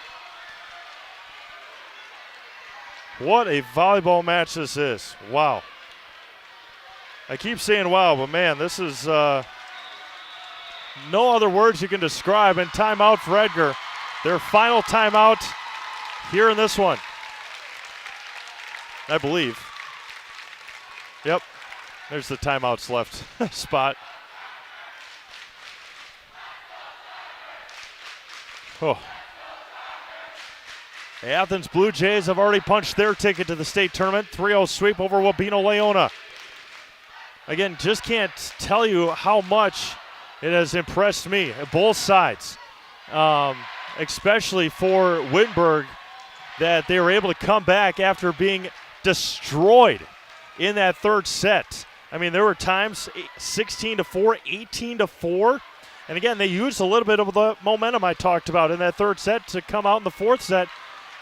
What a volleyball match this is. Wow. I keep saying wow, but man, this is no other words you can describe. And timeout for Edgar. Their final timeout here in this one, I believe. Yep, there's the timeouts left spot. Oh. The Athens Blue Jays have already punched their ticket to the state tournament. 3-0 sweep over Wabeno Leona. Again, just can't tell you how much it has impressed me at both sides. Especially for Wittenberg, that they were able to come back after being destroyed in that third set. I mean, there were times 16-4, 18-4. And again, they used a little bit of the momentum I talked about in that third set to come out in the fourth set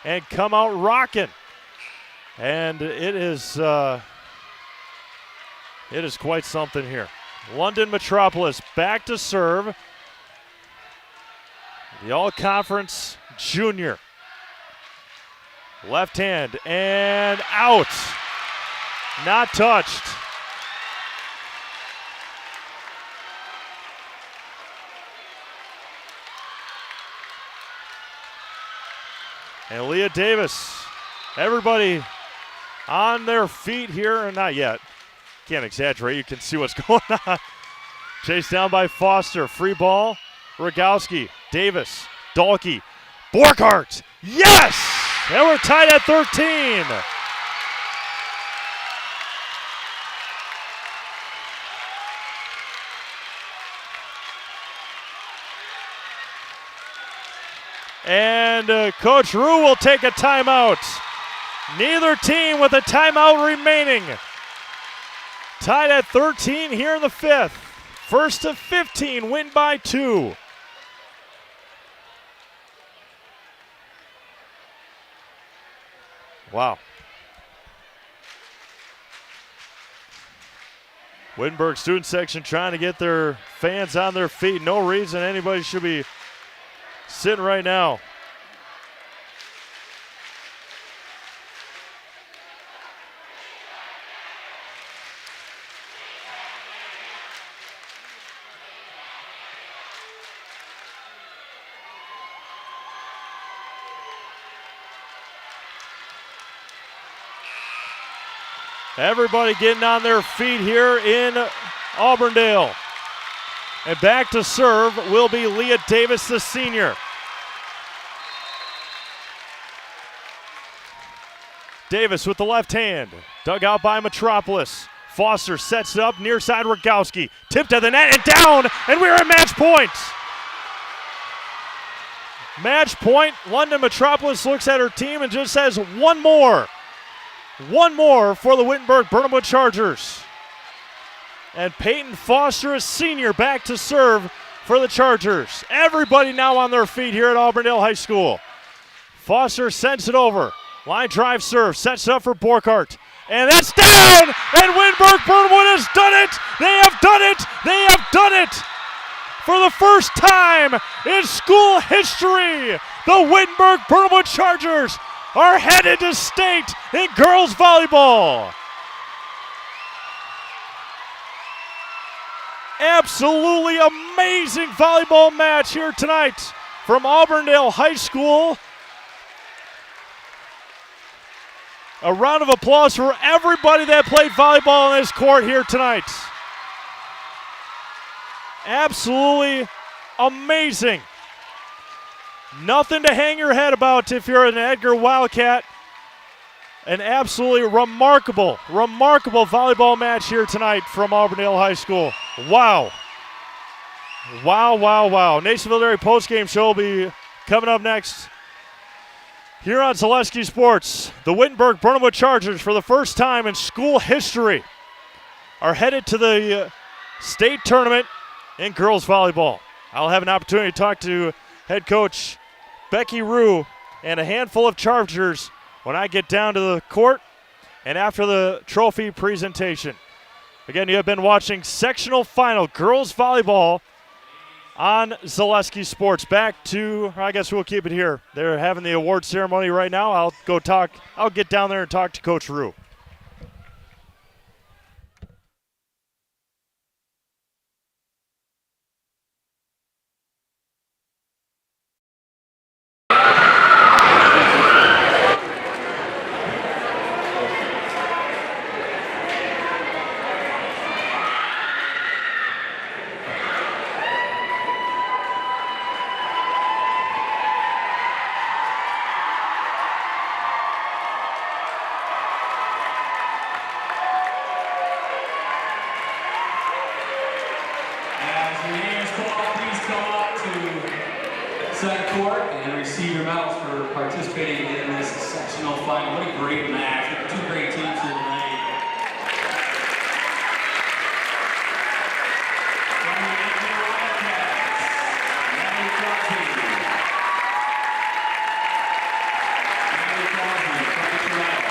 and come out rocking. And it is quite something here. London Metropolis back to serve. The all-conference junior. Left hand and out. Not touched. And Leah Davis, everybody on their feet here, or not yet. Can't exaggerate, you can see what's going on. Chased down by Foster, free ball, Rogowski, Davis, Dahlke, Borkhardt, yes! And we're tied at 13. And Coach Rue will take a timeout. Neither team with a timeout remaining. Tied at 13 here in the fifth. First to 15, win by 2. Wow. Wittenberg student section trying to get their fans on their feet. No reason anybody should be sitting right now. Everybody getting on their feet here in Auburndale. And back to serve will be Leah Davis, the senior. Davis with the left hand. Dug out by Metropolis. Foster sets it up near side Rogowski. Tipped to the net and down, and we're at match point. Match point. London Metropolis looks at her team and just says one more. One more for the Wittenberg-Birnamwood Chargers. And Peyton Foster, a senior, back to serve for the Chargers. Everybody now on their feet here at Auburndale High School. Foster sends it over. Line drive serve, sets it up for Borkhardt. And that's down! And Wittenberg-Birnamwood has done it! They have done it! They have done it! For the first time in school history, the Wittenberg-Birnamwood Chargers are headed to state in girls volleyball. Absolutely amazing volleyball match here tonight from Auburndale High School. A round of applause for everybody that played volleyball on this court here tonight. Absolutely amazing. Nothing to hang your head about if you're an Edgar Wildcat. An absolutely remarkable volleyball match here tonight from Auburndale High School. Wow. Wow, wow, wow. Nationville Dairy postgame show will be coming up next here on Zaleski Sports. The Wittenberg-Birnamwood Chargers, for the first time in school history, are headed to the state tournament in girls volleyball. I'll have an opportunity to talk to head coach Becky Rue and a handful of Chargers when I get down to the court and after the trophy presentation. Again, you have been watching sectional final girls volleyball on Zaleski Sports. Back to, I guess we'll keep it here. They're having the award ceremony right now. I'll get down there and talk to Coach Rue. Court and receive your medals for participating in this sectional final. What a great match. Two great teams here tonight. From the Edgar Wildcats, Natalie Crosby. Natalie Crosby, Frank Terrell.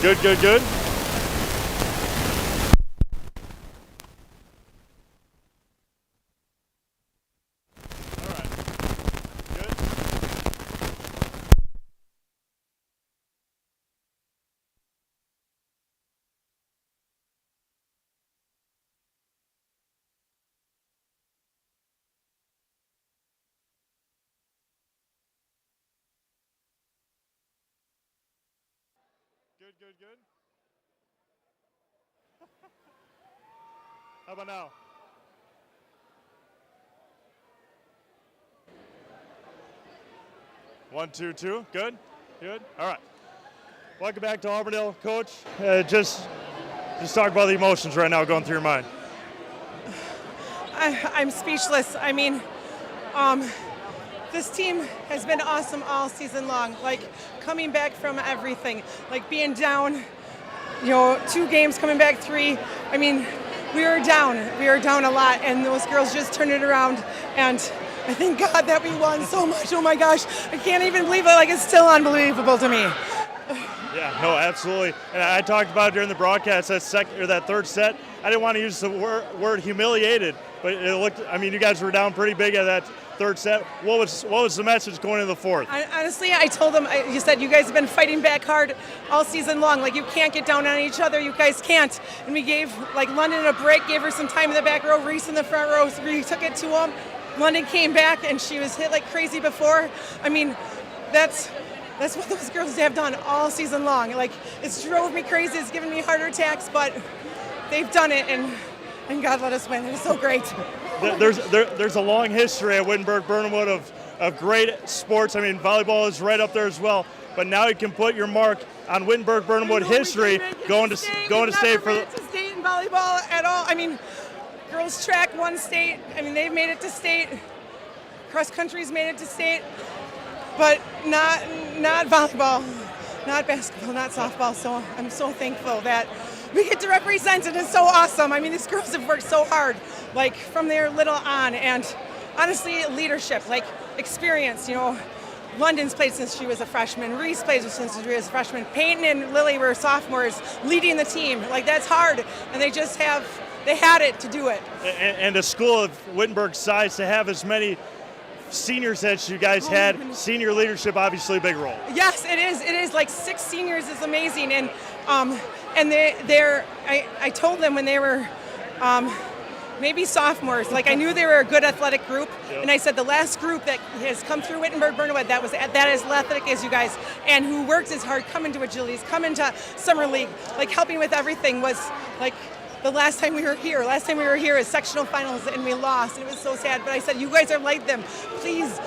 Good, good, good. Good, good, good. How about now? 1, 2, 2. Good? Good? All right. Welcome back to Auburndale, Coach. Just talk about the emotions right now going through your mind. I'm speechless. I mean, this team has been awesome all season long. Like, coming back from everything. Like, being down, 2 games, coming back 3. I mean, we were down. We were down a lot, and those girls just turned it around. And I thank God that we won so much. Oh my gosh, I can't even believe it. Like, it's still unbelievable to me. Yeah, no, absolutely. And I talked about it during the broadcast, that third set. I didn't want to use the word humiliated, but it looked, I mean, you guys were down pretty big at that third set. What was the message going into the fourth? Honestly, I told them, you said you guys have been fighting back hard all season long. Like, you can't get down on each other. You guys can't. And we gave, like, London a break, gave her some time in the back row, Reese in the front row. We took it to them. London came back, and she was hit like crazy before. I mean, that's what those girls have done all season long. Like, it's drove me crazy. It's given me heart attacks, but they've done it, and God let us win. It was so great. There's a long history at Wittenberg-Birnamwood of great sports. I mean, volleyball is right up there as well. But now you can put your mark on Wittenberg-Birnamwood history, going to state for the state in volleyball at all. I mean, girls track won state. I mean, they've made it to state. Cross country's made it to state, but not volleyball, not basketball, not softball. So I'm so thankful that we get to represent it. It's so awesome. I mean, these girls have worked so hard, like, from their little on, and honestly, leadership, like, experience. London's played since she was a freshman. Reese played since she was a freshman. Peyton and Lily were sophomores, leading the team. Like, that's hard, and they had it to do it. And a school of Wittenberg's size to have as many seniors that you guys had, senior leadership, obviously a big role. Yes, it is. It is. Like, 6 seniors is amazing, and I told them when they were maybe sophomores, like, I knew they were a good athletic group, and I said the last group that has come through Wittenberg-Birnamwood that as athletic as you guys, and who worked as hard, coming to agilities, coming to summer league, like, helping with everything, was like the last time we were here. Last time we were here is sectional finals, and we lost, and it was so sad. But I said, you guys are like them. Please,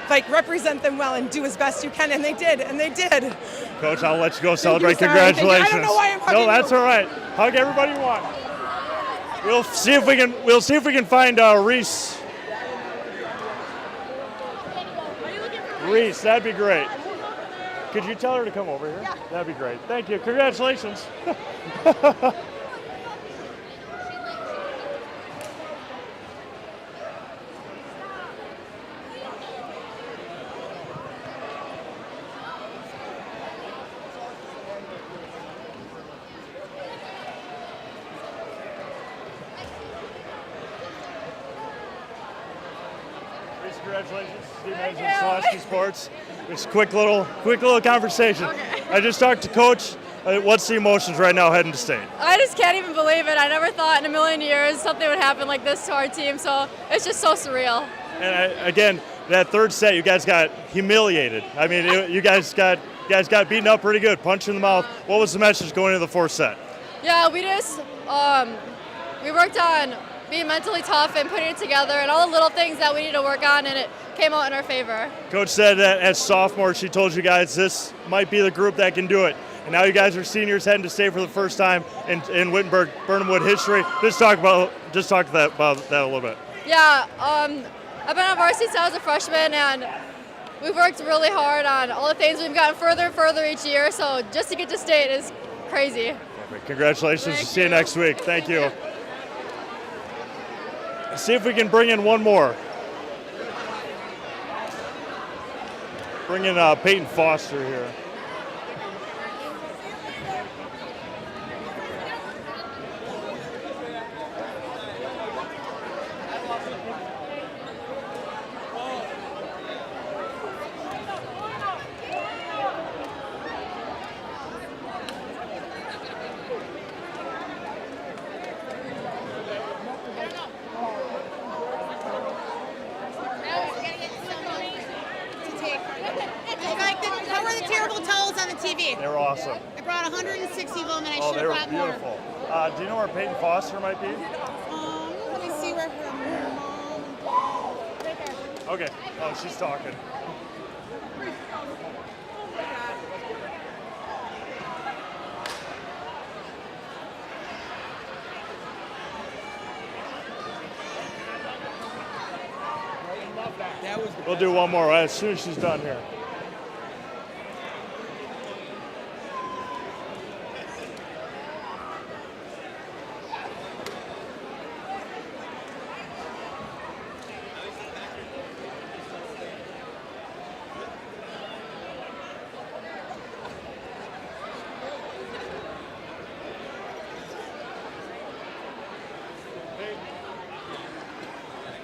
like, represent them well and do as best you can, and they did. Coach, I'll let you go celebrate. Congratulations. I don't know why I'm hugging No, that's all right. Hug everybody you want. We'll see if we can find Reese. Reese, that'd be great. Could you tell her to come over here? Yeah. That'd be great. Thank you. Congratulations. Congratulations, Steve Management Celeste Sports. Just quick little conversation. Okay. I just talked to Coach. What's the emotions right now heading to state? I just can't even believe it. I never thought in a million years something would happen like this to our team. So it's just so surreal. And again, that third set, you guys got humiliated. I mean, you guys got beaten up pretty good, punch in the mouth. What was the message going into the fourth set? Yeah, we just we worked on being mentally tough and putting it together and all the little things that we need to work on, and it came out in our favor. Coach said that as sophomores, she told you guys this might be the group that can do it. And now you guys are seniors heading to state for the first time in Wittenberg-Birnamwood history. Just talk about that a little bit. Yeah, I've been on varsity since I was a freshman, and we've worked really hard on all the things. We've gotten further and further each year, so just to get to state is crazy. Congratulations. See you next week. Thank you. See if we can bring in one more. Bring in Peyton Foster here. They were awesome. I brought 160 of them, and I should have brought more. Oh, they were beautiful. Do you know where Peyton Foster might be? Let me see where her mom. Right there. Okay. Oh, she's talking. We'll do one more as soon as she's done here.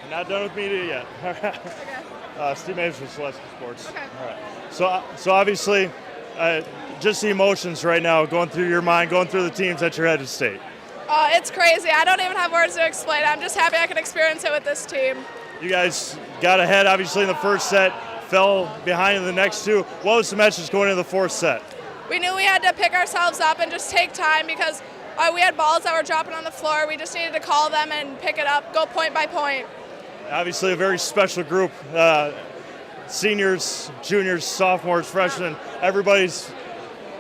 Not done with media yet. Steve Maves with Celeste Sports. Okay. All right. So obviously, just the emotions right now going through your mind, going through the teams that you're headed to state. It's crazy. I don't even have words to explain. I'm just happy I can experience it with this team. You guys got ahead, obviously, in the first set, fell behind in the next two. What was the message going into the fourth set? We knew we had to pick ourselves up and just take time because we had balls that were dropping on the floor. We just needed to call them and pick it up, go point by point. Obviously a very special group, seniors, juniors, sophomores, freshmen, everybody's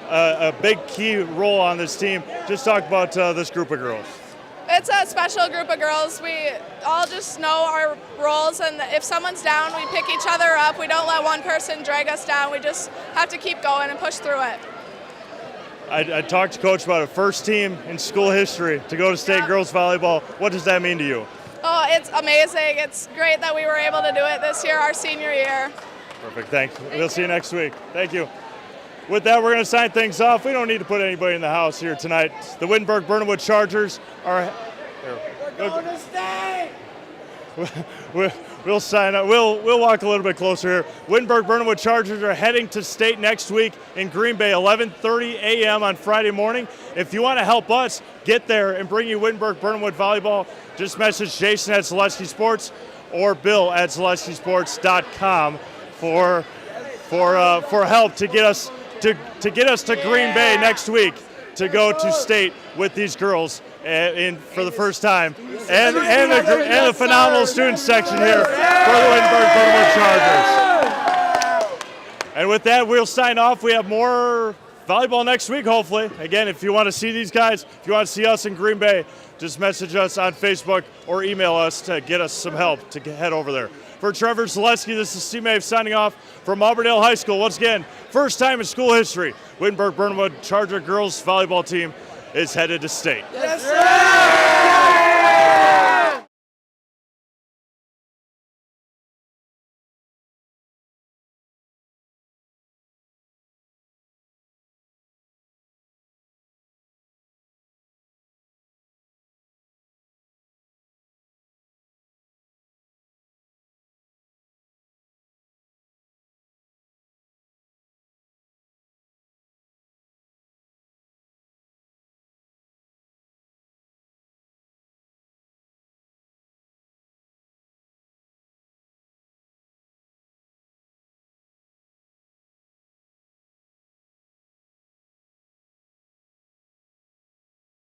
a big key role on this team. Just talk about this group of girls. It's a special group of girls. We all just know our roles, and if someone's down, we pick each other up. We don't let one person drag us down. We just have to keep going and push through it. I talked to Coach about it. First team in school history to go to state girls volleyball. What does that mean to you? Oh, it's amazing. It's great that we were able to do it this year, our senior year. Perfect, thanks. We'll see you next week. Thank you. With that, we're going to sign things off. We don't need to put anybody in the house here tonight. The Wittenberg-Birnamwood Chargers are... We're going to stay! We'll sign up. We'll walk a little bit closer here. Wittenberg-Birnamwood Chargers are heading to state next week in Green Bay, 11:30 a.m. on Friday morning. If you want to help us get there and bring you Wittenberg-Birnamwood volleyball, just message Jason at Zaleski Sports or Bill at ZaleskiSports.com for help to get us to Green Bay next week to go to state with these girls for the first time, and the phenomenal student section here for the Wittenberg-Birnamwood Chargers. And with that, we'll sign off. We have more volleyball next week, hopefully. Again, if you want to see these guys, if you want to see us in Green Bay, just message us on Facebook or email us to get us some help to head over there. For Trevor Zaleski, this is Steve Mave signing off from Auburndale High School. Once again, first time in school history, Wittenberg-Birnamwood Charger girls volleyball team is headed to state. Yes, sir!